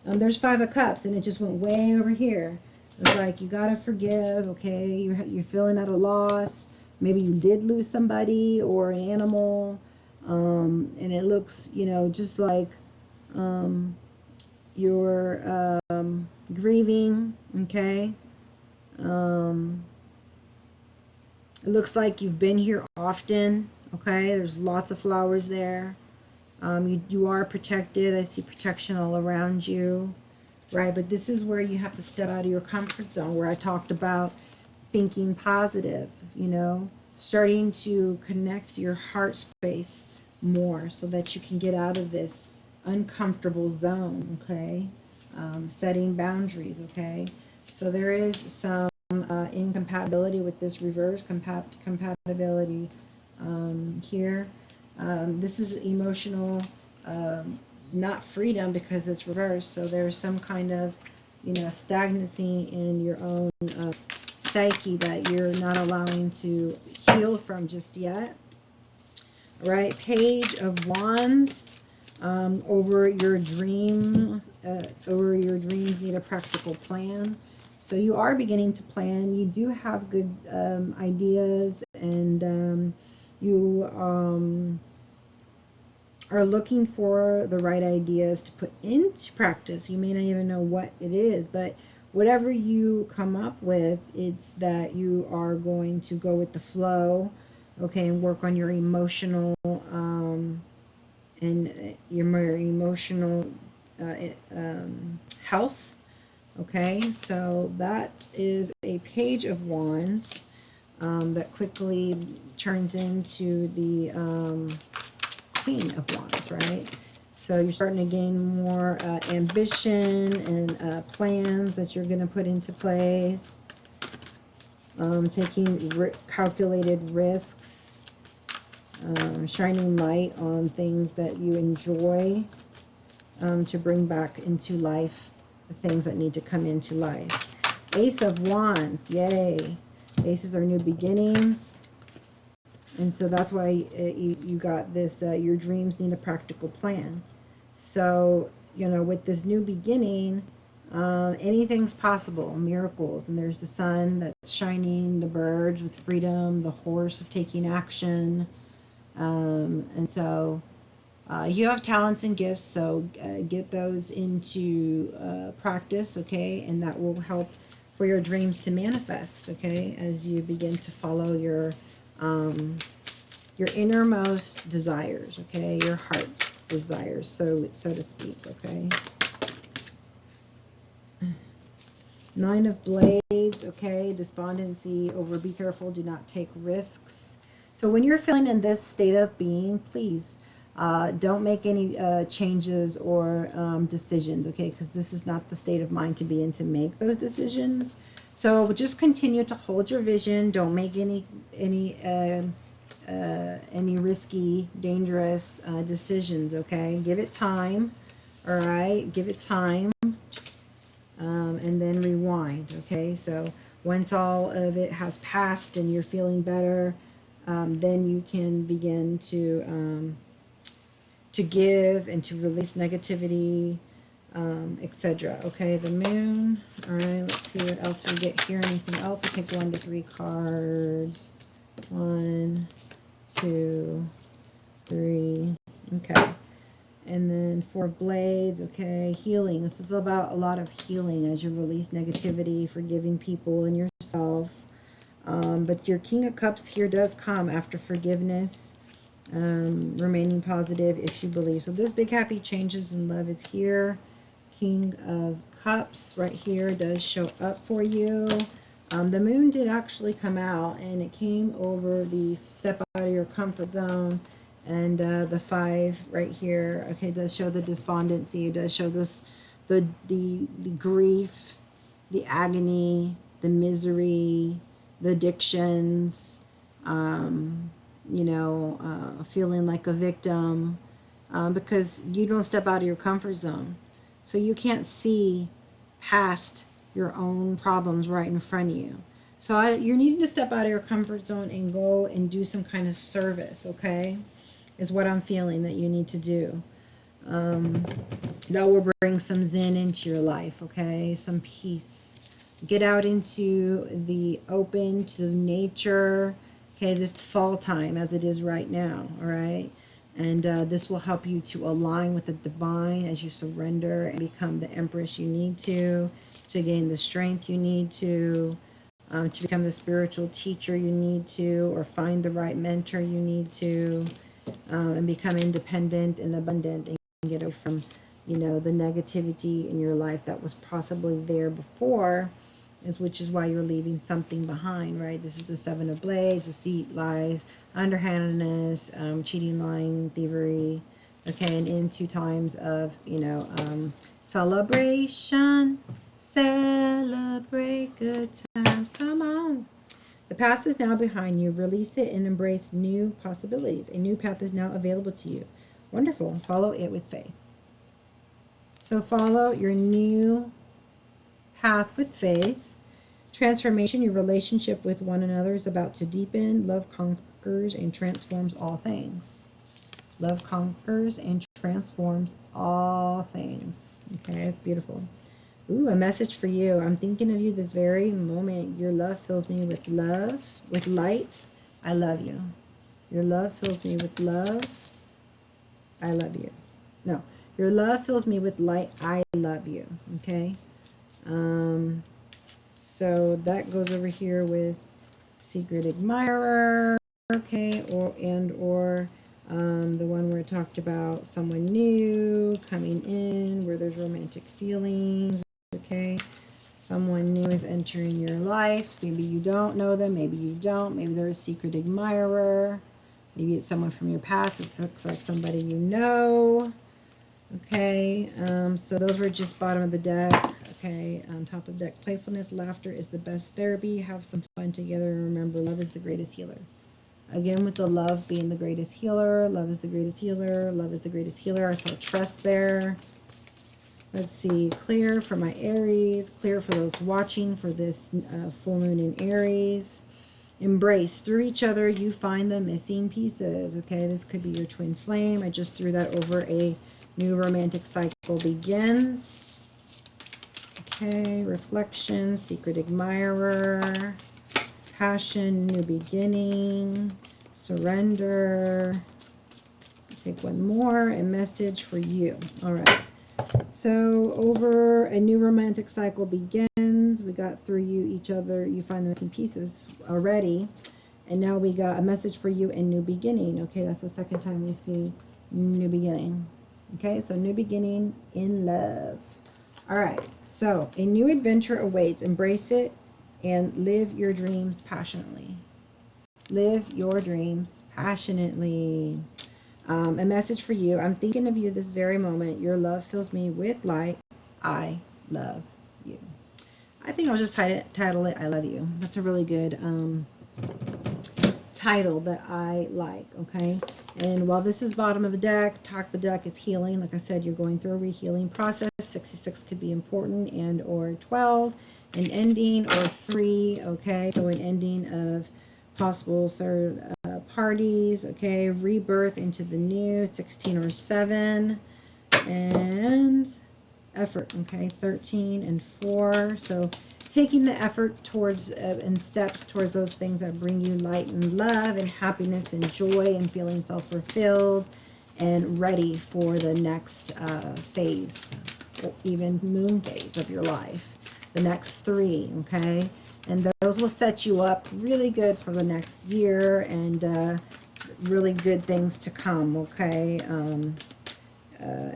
there's Five of Cups, and it just went way over here. It's like you gotta forgive, okay? You're feeling at a loss. Maybe you did lose somebody or an animal, and it looks, you know, just like you're grieving, okay? It looks like you've been here often, okay? There's lots of flowers there. You are protected. I see protection all around you, right? But this is where you have to step out of your comfort zone, where I talked about thinking positive, you know, starting to connect your heart space more so that you can get out of this uncomfortable zone, okay? Setting boundaries, okay? So there is some incompatibility with this reverse compatibility here. This is emotional not freedom because it's reversed. So there's some kind of, stagnancy in your own psyche that you're not allowing to heal from just yet. Right, Page of Wands. Over your dreams need a practical plan. So you are beginning to plan. You do have good ideas, and you are looking for the right ideas to put into practice. You may not even know what it is, but whatever you come up with, it's that you are going to go with the flow, okay, and work on your emotional and your more emotional health. Okay, so that is a Page of Wands that quickly turns into the Queen of Wands, right? So you're starting to gain more ambition and plans that you're going to put into place, taking calculated risks, shining light on things that you enjoy to bring back into life the things that need to come into life. Ace of Wands, yay. Aces are new beginnings. And so that's why you got this, your dreams need a practical plan. So, with this new beginning, anything's possible, miracles. And there's the sun that's shining, the birds with freedom, the horse of taking action. And so you have talents and gifts, so get those into practice, okay? And that will help for your dreams to manifest, okay? As you begin to follow your innermost desires, okay? Your heart's desires, so to speak, okay? Nine of Blades, okay? Despondency, be careful, do not take risks. So when you're feeling in this state of being, please don't make any changes or decisions, okay? Because this is not the state of mind to be in to make those decisions. So just continue to hold your vision. Don't make any risky, dangerous decisions, okay? Give it time, all right? Give it time, and then rewind, okay? So once all of it has passed and you're feeling better, then you can begin to give and to release negativity, etc. Okay, the moon. All right, let's see what else we get here. Anything else? We'll take 1 to 3 cards. 1, 2, 3. Okay. And then 4 of Blades. Okay, healing. This is about a lot of healing as you release negativity, forgiving people and yourself. But your King of Cups here does come after forgiveness. Remaining positive if you believe. So this big happy changes in love is here. King of Cups right here does show up for you. The moon did actually come out, and it came over the step out of your comfort zone, and the 5 right here, okay, does show the despondency. It does show this the grief, the agony, the misery, the addictions, feeling like a victim, because you don't step out of your comfort zone. So you can't see past your own problems right in front of you. So you're needing to step out of your comfort zone and go and do some kind of service, okay? Is what I'm feeling that you need to do. That will bring some zen into your life, okay? Some peace. Get out into the open, to nature. Okay, this fall time as it is right now, all right? And this will help you to align with the divine as you surrender and become the empress you need to gain the strength you need to become the spiritual teacher you need to, or find the right mentor you need to, and become independent and abundant and get away from, the negativity in your life that was possibly there before, which is why you're leaving something behind, right? This is the 7 of Blades, deceit, lies, underhandedness, cheating, lying, thievery, okay, and into times of, celebration. Celebrate good times. Come on. The past is now behind you. Release it and embrace new possibilities. A new path is now available to you. Wonderful. Follow it with faith. So follow your new path with faith. Transformation, your relationship with one another is about to deepen. Love conquers and transforms all things. Love conquers and transforms all things. Okay, that's beautiful. Ooh, a message for you. I'm thinking of you this very moment. Your love fills me with love, with light. I love you. Your love fills me with love. I love you. No, your love fills me with light. I love you. Okay. So that goes over here with secret admirer. Okay, or the one where it talked about someone new coming in, where there's romantic feelings. Okay, someone new is entering your life. Maybe you don't know them, maybe you don't. Maybe they're a secret admirer. Maybe it's someone from your past. It looks like somebody you know. Okay, so those were just bottom of the deck. Okay, on top of the deck, playfulness, laughter is the best therapy. Have some fun together, and remember, love is the greatest healer. Again, with the love being the greatest healer. Love is the greatest healer. Love is the greatest healer. I saw trust there. Let's see, clear for my Aries, clear for those watching for this full moon in Aries. Embrace. Through each other, you find the missing pieces. Okay, this could be your twin flame. I just threw that over a new romantic cycle begins. Okay, reflection, secret admirer, passion, new beginning, surrender. Take one more, a message for you. All right. So over a new romantic cycle begins. We got through you, each other, you find the missing pieces already. And now we got a message for you and new beginning. Okay, that's the second time we see new beginning. Okay, so new beginning in love. All right, so a new adventure awaits. Embrace it and live your dreams passionately. Live your dreams passionately. A message for you. I'm thinking of you this very moment. Your love fills me with light. I love you. I think I'll just title it I Love You. That's a really good title that I like, okay? And while this is bottom of the deck, top of the deck is healing. Like I said, you're going through a rehealing process. 66 could be important, and or 12, an ending, or 3, okay? So an ending of possible third parties, okay? Rebirth into the new, 16 or 7, and effort, okay? 13 and 4. So taking the effort towards and steps towards those things that bring you light and love and happiness and joy and feeling self-fulfilled and ready for the next phase, or even moon phase of your life, the next 3, okay? And those will set you up really good for the next year and really good things to come, okay?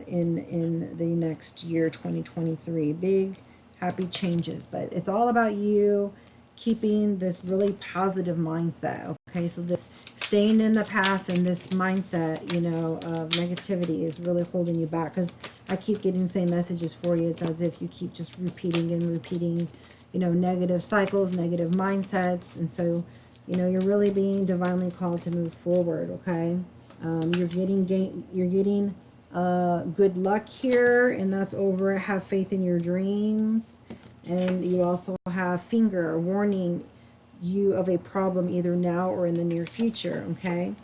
In the next year, 2023, big happy changes. But it's all about you keeping this really positive mindset, okay? So this staying in the past and this mindset, you know, of negativity is really holding you back, because I keep getting the same messages for you. It's as if you keep just repeating and repeating, you know, negative cycles, negative mindsets. And so, you know, you're really being divinely called to move forward, okay? You're getting good luck here, and that's over. Have faith in your dreams. And you also have finger warning you of a problem either now or in the near future, okay?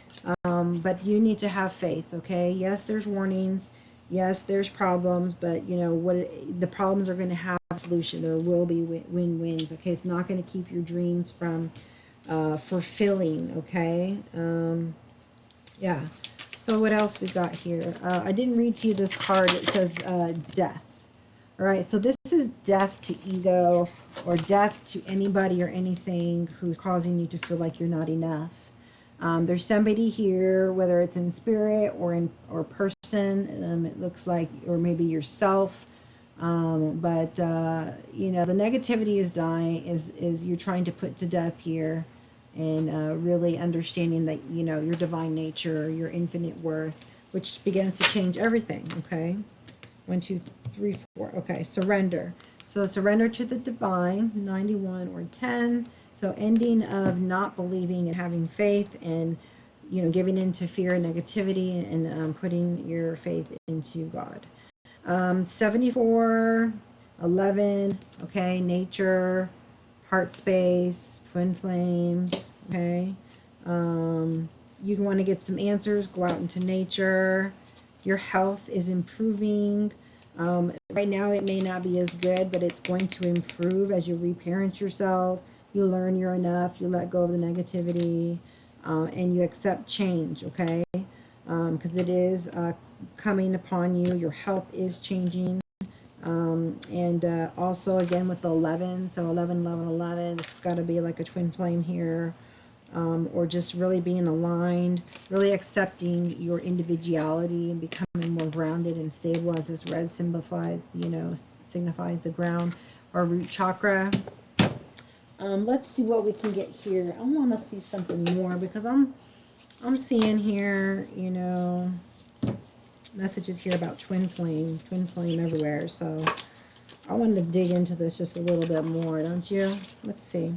But you need to have faith, okay? Yes, there's warnings. Yes, there's problems, but you know what? The problems are going to have a solution. There will be win-wins, okay? It's not going to keep your dreams from fulfilling, okay? Yeah. So what else we got here? I didn't read to you this card. It says death. All right, so this is death to ego, or death to anybody or anything who's causing you to feel like you're not enough. There's somebody here, whether it's in spirit or person, it looks like, or maybe yourself. But you know, the negativity is dying, is you're trying to put to death here, and really understanding that, you know, your divine nature, your infinite worth, which begins to change everything, okay? 1, 2, 3, 4. Okay, surrender. So surrender to the divine, 91 or 10. So ending of not believing and having faith and giving into fear and negativity, and putting your faith into God. 74, 11, okay, nature, heart space, twin flames, okay. You want to get some answers, go out into nature. Your health is improving. Right now it may not be as good, but it's going to improve as you reparent yourself. You learn you're enough, you let go of the negativity, and you accept change, okay? Because it is coming upon you. Your health is changing. And also, again, with the 11, so 11, 11, 11, this has got to be like a twin flame here. Or just really being aligned, really accepting your individuality and becoming more grounded and stable, as this red signifies the ground or root chakra. Let's see what we can get here. I want to see something more, because I'm seeing here, messages here about twin flame everywhere. So I wanted to dig into this just a little bit more, don't you? Let's see.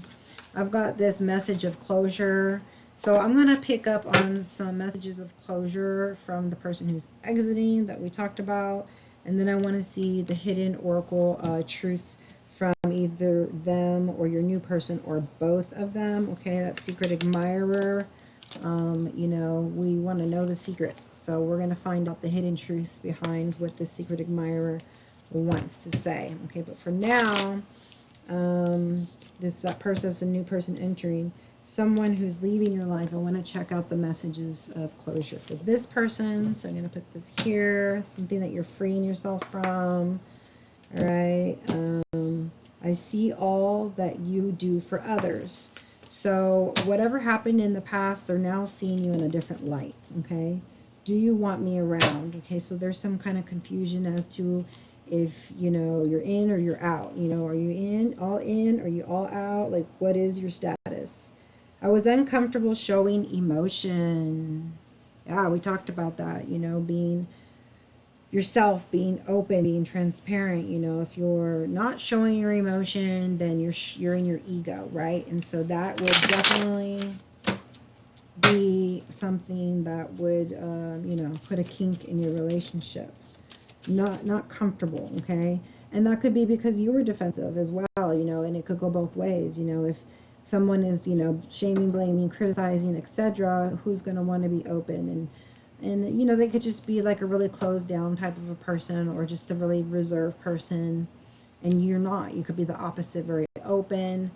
I've got this message of closure. So I'm going to pick up on some messages of closure from the person who's exiting that we talked about. And then I want to see the hidden oracle truth from either them or your new person, or both of them. Okay, that secret admirer. We want to know the secrets. So we're going to find out the hidden truth behind what the secret admirer wants to say. Okay, but for now, that person is a new person entering, someone who's leaving your life. I want to check out the messages of closure for this person. So I'm going to put this here, something that you're freeing yourself from. All right. I see all that you do for others. So whatever happened in the past, they're now seeing you in a different light. Okay. Do you want me around? Okay. So there's some kind of confusion as to if you're in or you're out. Are you in, are you all out? Like, what is your status? I was uncomfortable showing emotion. Yeah, we talked about that. Being yourself, being open, being transparent. If you're not showing your emotion, then you're in your ego, right? And so that would definitely be something that would put a kink in your relationship. Not comfortable, okay? And that could be because you were defensive as well, and it could go both ways. If someone is, shaming, blaming, criticizing, etc., who's going to want to be open? And they could just be like a really closed down type of a person, or just a really reserved person, and you're not. You could be the opposite, very open,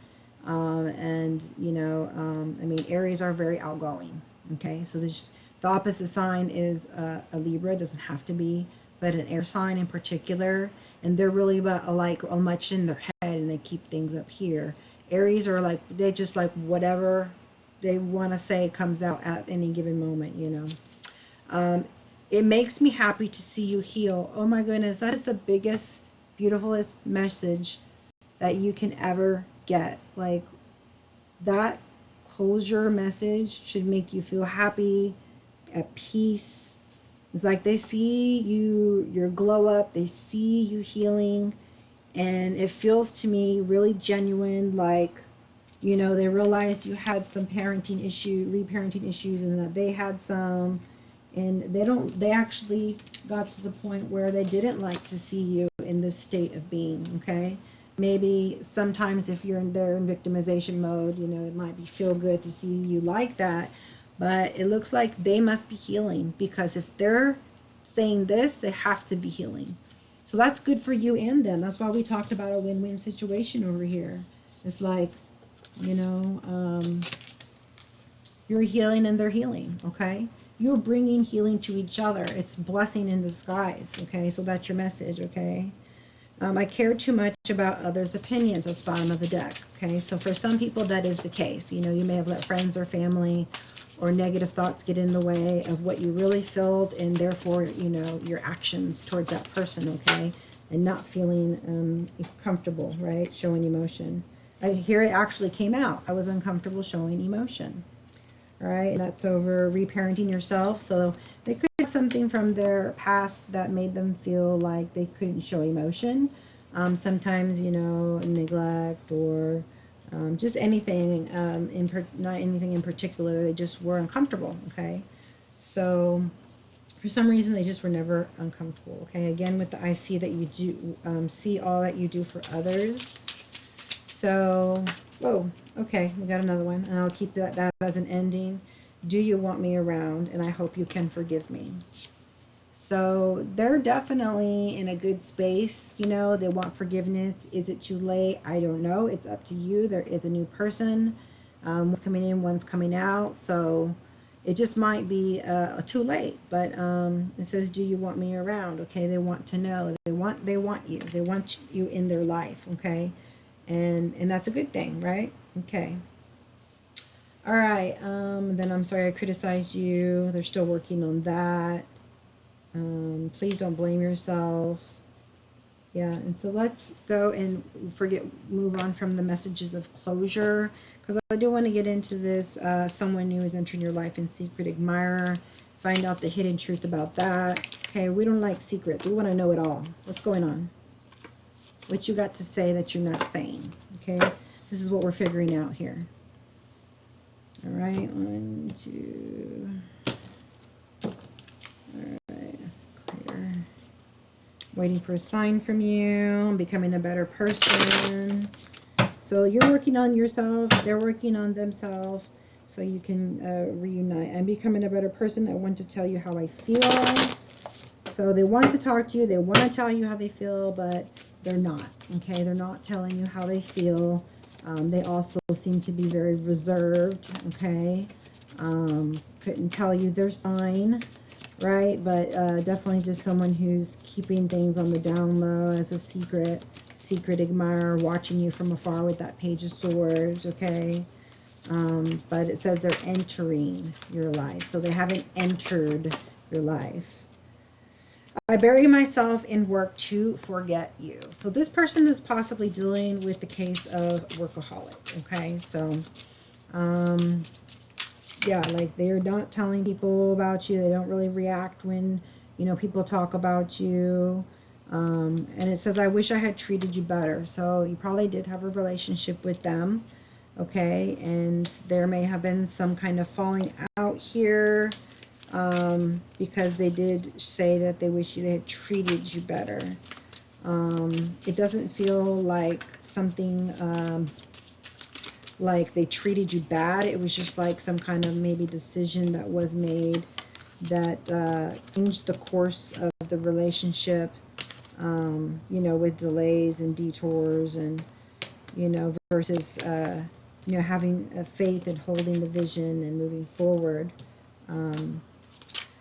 Aries are very outgoing, okay? So the opposite sign is a Libra. It doesn't have to be, but an air sign in particular, and they're really like much in their head, and they keep things up here. Aries are like, they just like whatever they want to say comes out at any given moment. It makes me happy to see you heal. Oh my goodness, that is the biggest, beautifulest message that you can ever get. Like, that closure message should make you feel happy, at peace. It's like they see your glow up, they see you healing, and it feels to me really genuine, like, they realized you had some reparenting issues, and that they had some, and they actually got to the point where they didn't like to see you in this state of being, okay? Maybe sometimes if you're in victimization mode, it might feel good to see you like that. But it looks like they must be healing, because if they're saying this, they have to be healing. So that's good for you and them. That's why we talked about a win-win situation over here. It's like, you're healing and they're healing, okay? You're bringing healing to each other. It's blessing in disguise, okay? So that's your message, okay? I care too much about others' opinions. That's bottom of the deck, okay? So for some people, that is the case. You may have let friends or family or negative thoughts get in the way of what you really felt, and therefore, your actions towards that person, okay? And not feeling comfortable, right? Showing emotion. Here it actually came out. I was uncomfortable showing emotion. All right, and that's over reparenting yourself. So they could have something from their past that made them feel like they couldn't show emotion. Sometimes, neglect or Just anything, not anything in particular. They just were uncomfortable, okay? So for some reason, they just were never uncomfortable, okay? Again, with the I see that you do, see all that you do for others. So, whoa, okay, we got another one, and I'll keep that as an ending. Do you want me around? And I hope you can forgive me. So they're definitely in a good space, you know, they want forgiveness. Is it too late? I don't know. It's up to you. There is a new person. One's coming in, one's coming out. So it just might be too late. But it says, do you want me around? Okay, they want to know. They want you. They want you in their life, okay? And that's a good thing, right? Okay. All right. Then I'm sorry I criticized you. They're still working on that. Please don't blame yourself. Yeah, and so let's go and move on from the messages of closure, because I do want to get into this, someone new is entering your life in secret admirer, find out the hidden truth about that. Okay, we don't like secrets. We want to know it all. What's going on? What you got to say that you're not saying? Okay, this is what we're figuring out here. All right, 1, 2. Waiting for a sign from you, becoming a better person. So you're working on yourself, they're working on themselves, so you can reunite. I'm becoming a better person. I want to tell you how I feel. So they want to talk to you, they want to tell you how they feel, but they're not, okay? They're not telling you how they feel. They also seem to be very reserved, okay? Couldn't tell you their sign. Right, but definitely just someone who's keeping things on the down low as a secret admirer, watching you from afar with that Page of Swords, okay? But it says they're entering your life, so they haven't entered your life. I bury myself in work to forget you. So this person is possibly dealing with the case of workaholic, okay? So, yeah, like they're not telling people about you. They don't really react when, you know, people talk about you. And it says, I wish I had treated you better. So you probably did have a relationship with them, okay? And there may have been some kind of falling out here, because they did say that they wish they had treated you better. It doesn't feel like something like they treated you bad. It was just like some kind of maybe decision that was made that changed the course of the relationship, you know, with delays and detours, and, you know, versus, you know, having faith and holding the vision and moving forward.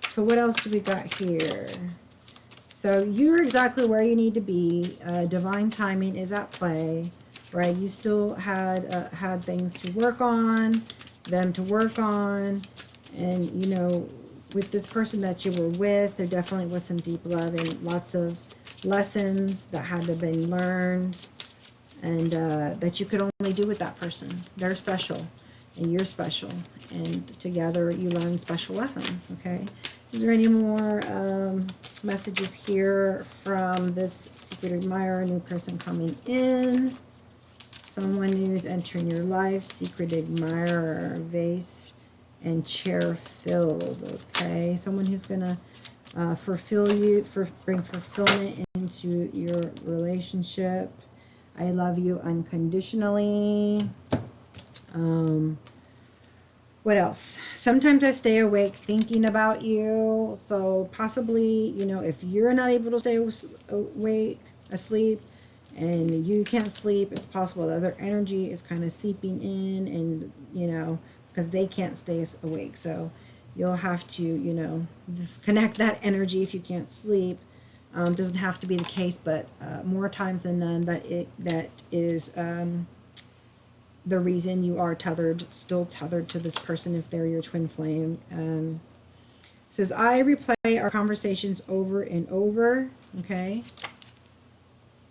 So what else do we got here? So you're exactly where you need to be. Divine timing is at play. Right, you still had things to work on, them to work on, and you know, with this person that you were with, there definitely was some deep love and lots of lessons that had to have been learned, and that you could only do with that person. They're special, and you're special, and together you learn special lessons. Okay, is there any more messages here from this secret admirer, new person coming in? Someone who's entering your life, secret admirer, vase and chair filled, okay? Someone who's going to fulfill you, bring fulfillment into your relationship. I love you unconditionally. What else? Sometimes I stay awake thinking about you. So possibly, you know, if you're not able to stay asleep, and you can't sleep, it's possible that their energy is kind of seeping in, and, you know, because they can't stay awake. So you'll have to, you know, disconnect that energy if you can't sleep. Doesn't have to be the case, but more times than none, that is the reason you are still tethered to this person if they're your twin flame. It says, I replay our conversations over and over, okay?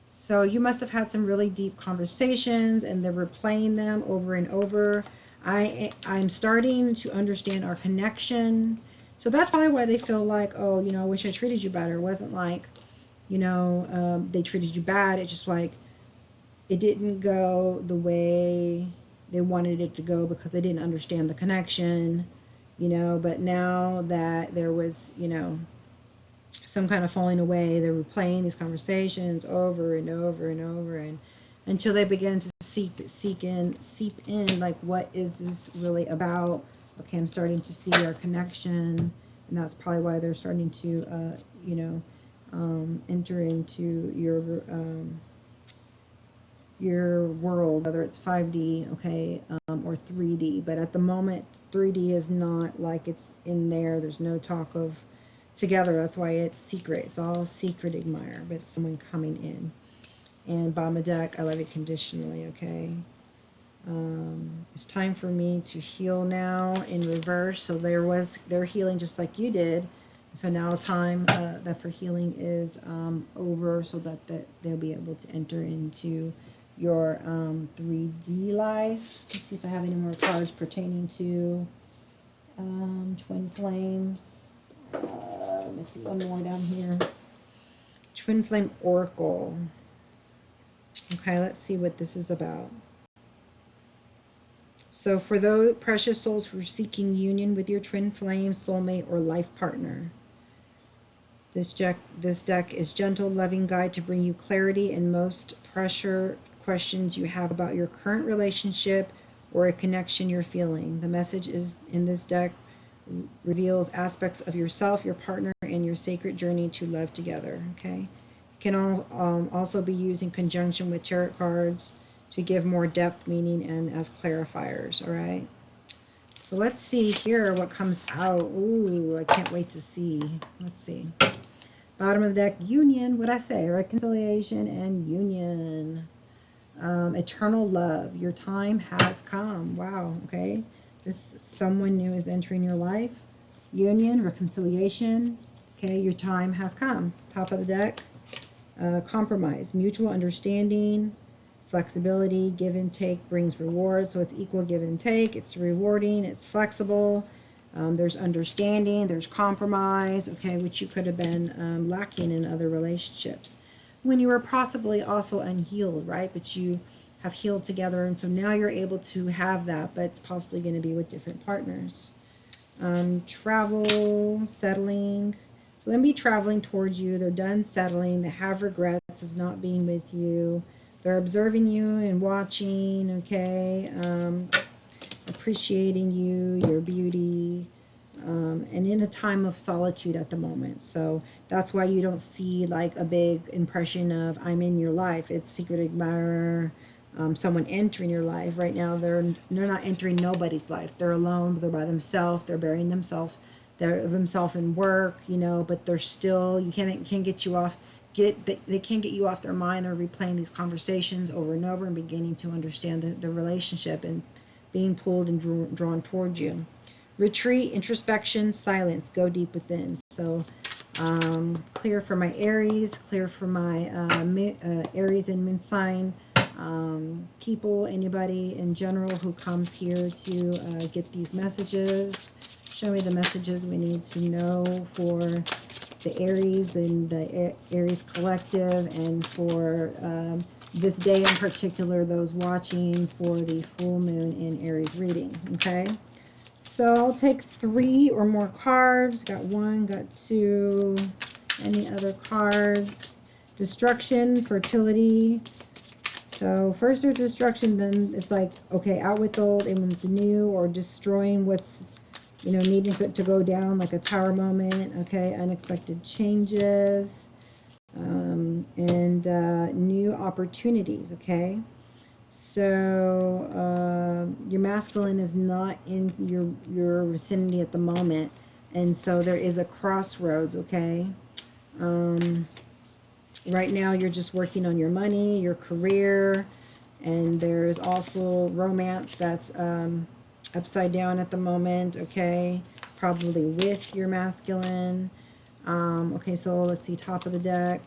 So you must have had some really deep conversations, and they're replaying them over and over. I'm starting to understand our connection. So that's probably why they feel like, oh, you know, I wish I treated you better. It wasn't like, you know, they treated you bad. It's just like, it didn't go the way they wanted it to go because they didn't understand the connection, you know. But now that there was, you know, some kind of falling away, they were playing these conversations over and over and over, and until they began to seep in, like, what is this really about? Okay, I'm starting to see our connection, and that's probably why they're starting to, you know, enter into your world, whether it's 5D, okay, or 3D. But at the moment, 3D is not like it's in there. There's no talk of together. That's why it's secret. It's all secret, admire, but it's someone coming in. And bottom of deck, I love it conditionally, okay? It's time for me to heal now in reverse. So they're healing just like you did. So now time that for healing is over, so that they'll be able to enter into your 3D life. Let's see if I have any more cards pertaining to twin flames. Let me see one more down here. Twin flame oracle. Okay, let's see what this is about. So for those precious souls who are seeking union with your twin flame, soulmate, or life partner, this deck is gentle, loving guide to bring you clarity in most pressure questions you have about your current relationship or a connection you're feeling. The message is in this deck reveals aspects of yourself, your partner, and your sacred journey to love together. Okay, it can also be used in conjunction with tarot cards to give more depth, meaning, and as clarifiers. All right, so let's see here what comes out. Ooh, I can't wait to see. Let's see. Bottom of the deck, union. What I say? Reconciliation and union. Eternal love. Your time has come. Wow. Okay. This someone new is entering your life. Union, reconciliation. Okay, your time has come. Top of the deck. Compromise. Mutual understanding. Flexibility. Give and take brings reward. So it's equal give and take. It's rewarding. It's flexible. There's understanding. There's compromise. Okay, which you could have been lacking in other relationships when you were possibly also unhealed, right? But you have healed together, and so now you're able to have that, but it's possibly going to be with different partners. Travel, settling. So they'll be traveling towards you. They're done settling. They have regrets of not being with you. They're observing you and watching, okay, appreciating you, your beauty, and in a time of solitude at the moment. So that's why you don't see like a big impression of I'm in your life. It's secret admirer, someone entering your life. Right now they're not entering nobody's life. They're alone. They're by themselves. They're burying themselves. They're themselves in work, you know. But they're still. You can't get you off. They can't get you off their mind. They're replaying these conversations over and over and beginning to understand the relationship and being pulled and drawn towards you. Retreat, introspection, silence, go deep within. So clear for my Aries, clear for my Aries and moon sign people, anybody in general who comes here to get these messages. Show me the messages we need to know for the Aries and the Aries collective, and for this day in particular, those watching for the full moon in Aries reading. Okay, so I'll take 3 or more cards. Got 1, got 2. Any other cards? Destruction, fertility. So first there's destruction, then it's like, okay, out with old and with the new, or destroying what's, you know, needing to go down, like a tower moment. Okay, unexpected changes, and new opportunities. Okay, so your masculine is not in your vicinity at the moment, and so there is a crossroads. Okay, right now you're just working on your money, your career, and there's also romance that's upside down at the moment. Okay, probably with your masculine. Okay, so let's see, top of the deck.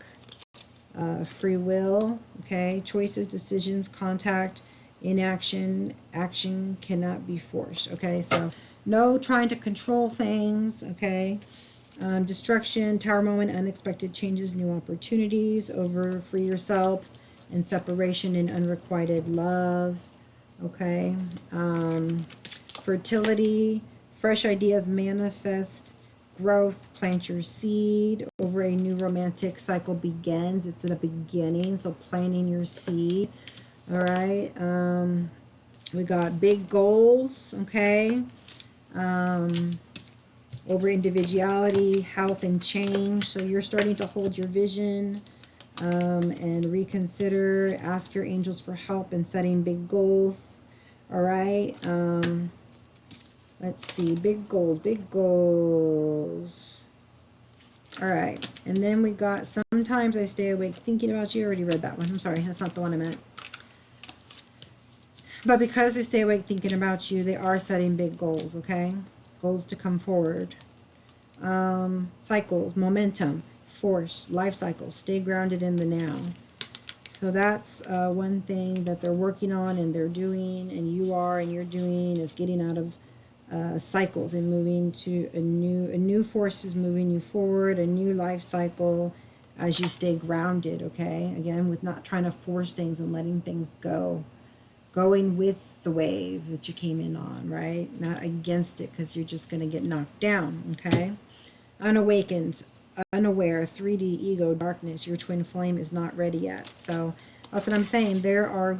Free will. Okay, choices, decisions, contact, inaction, action cannot be forced. Okay, so no trying to control things. Okay, destruction, tower moment, unexpected changes, new opportunities, over free yourself, and separation and unrequited love. Okay. Fertility, fresh ideas manifest, growth, plant your seed. Over a new romantic cycle begins. It's at a beginning, so planting your seed. All right. We got big goals. Okay. Over individuality, health, and change. So you're starting to hold your vision and reconsider. Ask your angels for help in setting big goals. All right. Let's see. Big goals. Big goals. All right. And then we got sometimes I stay awake thinking about you. I already read that one. I'm sorry. That's not the one I meant. But because they stay awake thinking about you, they are setting big goals, okay? Goals to come forward. Cycles, momentum, force, life cycles. Stay grounded in the now. So that's one thing that they're working on and they're doing, and you're doing, is getting out of cycles and moving to a new force is moving you forward, a new life cycle as you stay grounded, okay? Again, with not trying to force things and letting things go. Going with the wave that you came in on, right? Not against it, because you're just going to get knocked down, okay? Unawakened, unaware, 3D ego, darkness. Your twin flame is not ready yet. So that's what I'm saying. They are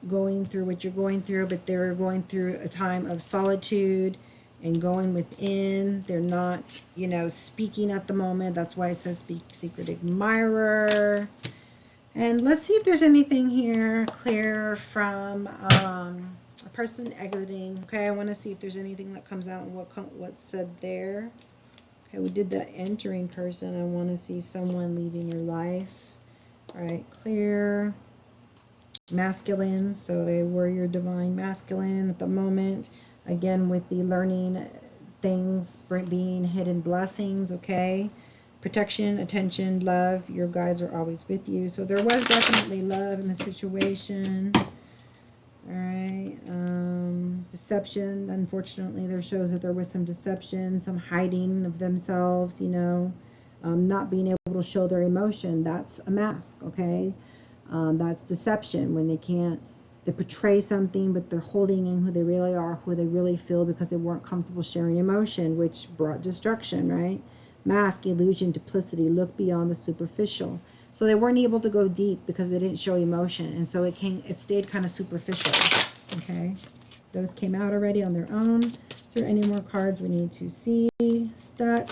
going through what you're going through, but they're going through a time of solitude and going within. They're not, speaking at the moment. That's why it says speak, secret admirer. And let's see if there's anything here clear from a person exiting. Okay, I want to see if there's anything that comes out and what's said there. Okay, we did the entering person. I want to see someone leaving your life. All right, clear. Masculine, so they were your divine masculine at the moment. Again, with the learning things being hidden blessings, okay? Protection, attention, love. Your guides are always with you. So there was definitely love in the situation. All right. Deception. Unfortunately, there shows that there was some deception, some hiding of themselves, not being able to show their emotion. That's a mask, okay? That's deception, when they portray something, but they're holding in who they really are, who they really feel, because they weren't comfortable sharing emotion, which brought destruction, right? Mask, illusion, duplicity, look beyond the superficial. So they weren't able to go deep because they didn't show emotion, and so it stayed kind of superficial. Okay, those came out already on their own. Is there any more cards we need to see? Stuck.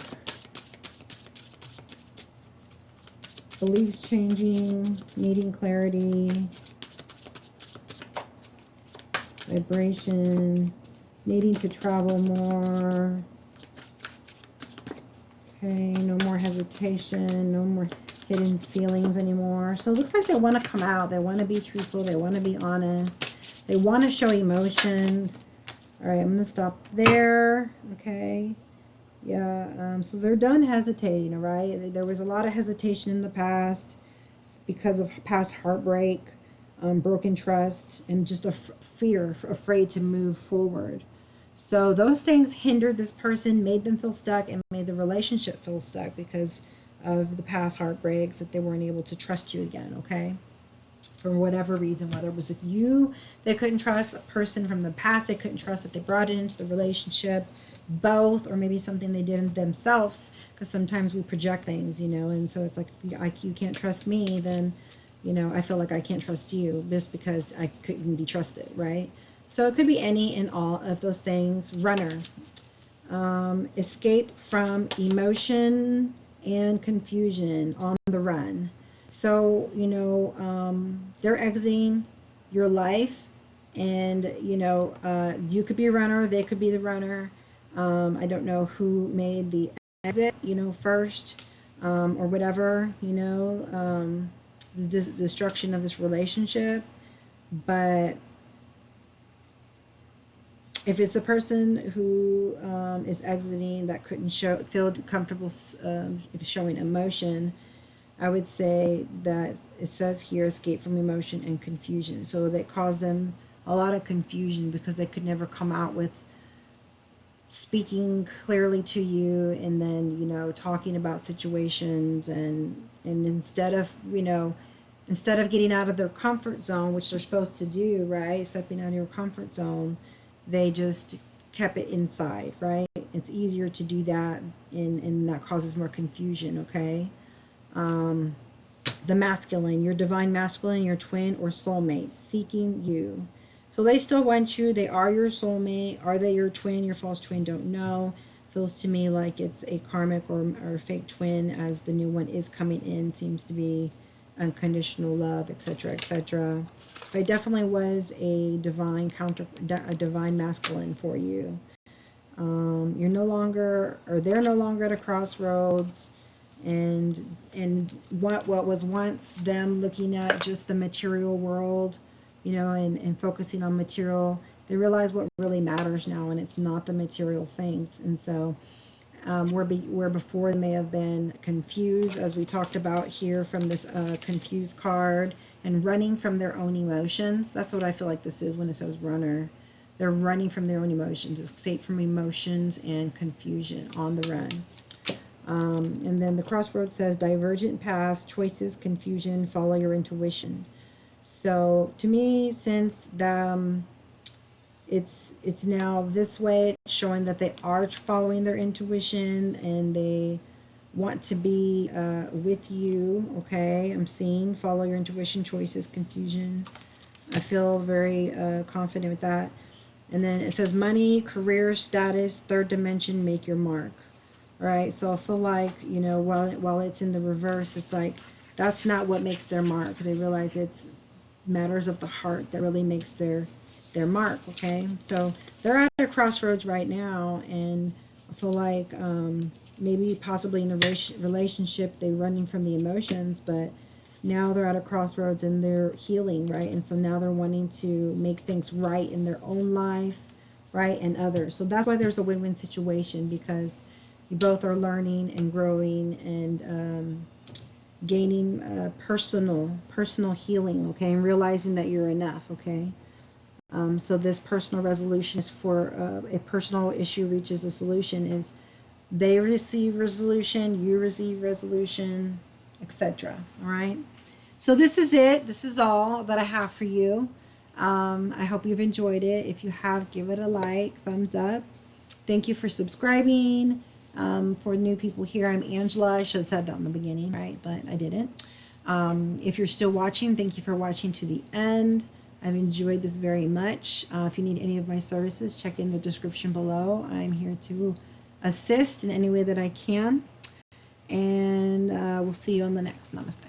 Beliefs changing, needing clarity. Vibration, needing to travel more. Okay, no more hesitation, no more hidden feelings anymore. So it looks like they want to come out. They want to be truthful. They want to be honest. They want to show emotion. All right, I'm going to stop there. Okay. Yeah, so they're done hesitating, all right? There was a lot of hesitation in the past because of past heartbreak, broken trust, and just a fear, afraid to move forward. So those things hindered this person, made them feel stuck, and made the relationship feel stuck because of the past heartbreaks, that they weren't able to trust you again, okay? For whatever reason, whether it was with you, they couldn't trust, a person from the past they couldn't trust, that they brought it into the relationship, both, or maybe something they did themselves, because sometimes we project things, and so it's like, if you can't trust me, then, I feel like I can't trust you just because I couldn't be trusted, right? So it could be any and all of those things. Runner. Escape from emotion and confusion, on the run. So, they're exiting your life, and, you could be a runner, they could be the runner. I don't know who made the exit, first, or whatever, the destruction of this relationship. But if it's a person who is exiting that couldn't feel comfortable showing emotion, I would say that it says here, escape from emotion and confusion. So that caused them a lot of confusion because they could never come out with speaking clearly to you, and then talking about situations, and instead instead of getting out of their comfort zone, which they're supposed to do, right? Stepping out of your comfort zone, they just kept it inside, right? It's easier to do that, and that causes more confusion, okay? The masculine, your divine masculine, your twin or soulmate seeking you. So they still want you. They are your soulmate. Are they your twin, your false twin? Don't know. Feels to me like it's a karmic or fake twin, as the new one is coming in. Seems to be unconditional love, etc., etc. But it definitely was a divine masculine for you. You're no longer, or they're no longer at a crossroads, and what was once them looking at just the material world, you know, and focusing on material, they realize what really matters now, and it's not the material things. And so where before they may have been confused, as we talked about here from this confused card, and running from their own emotions. That's what I feel like this is when it says runner. They're running from their own emotions, escape from emotions and confusion, on the run. And then the crossroads says divergent paths, choices, confusion, follow your intuition. So to me, since it's now this way, it's showing that they are following their intuition and they want to be with you, okay? I'm seeing follow your intuition, choices, confusion. I feel very confident with that. And then it says money, career, status, third dimension, make your mark. All right, so I feel like, you know, while it's in the reverse, it's like that's not what makes their mark. They realize it's matters of the heart that really makes their mark, okay? So they're at a crossroads right now, and I feel like maybe possibly in the relationship they're running from the emotions, but now they're at a crossroads and they're healing, right? And so now they're wanting to make things right in their own life, right, and others. So that's why there's a win-win situation, because you both are learning and growing and gaining personal healing, okay, and realizing that you're enough, okay? So this personal resolution is for a personal issue reaches a solution, is they receive resolution, you receive resolution, etc. All right. So this is it. This is all that I have for you. I hope you've enjoyed it. If you have, give it a like, thumbs up. Thank you for subscribing. For new people here, I'm Angela. I should have said that in the beginning, right? But I didn't. If you're still watching, thank you for watching to the end. I've enjoyed this very much. If you need any of my services, check in the description below. I'm here to assist in any way that I can. And we'll see you on the next. Namaste.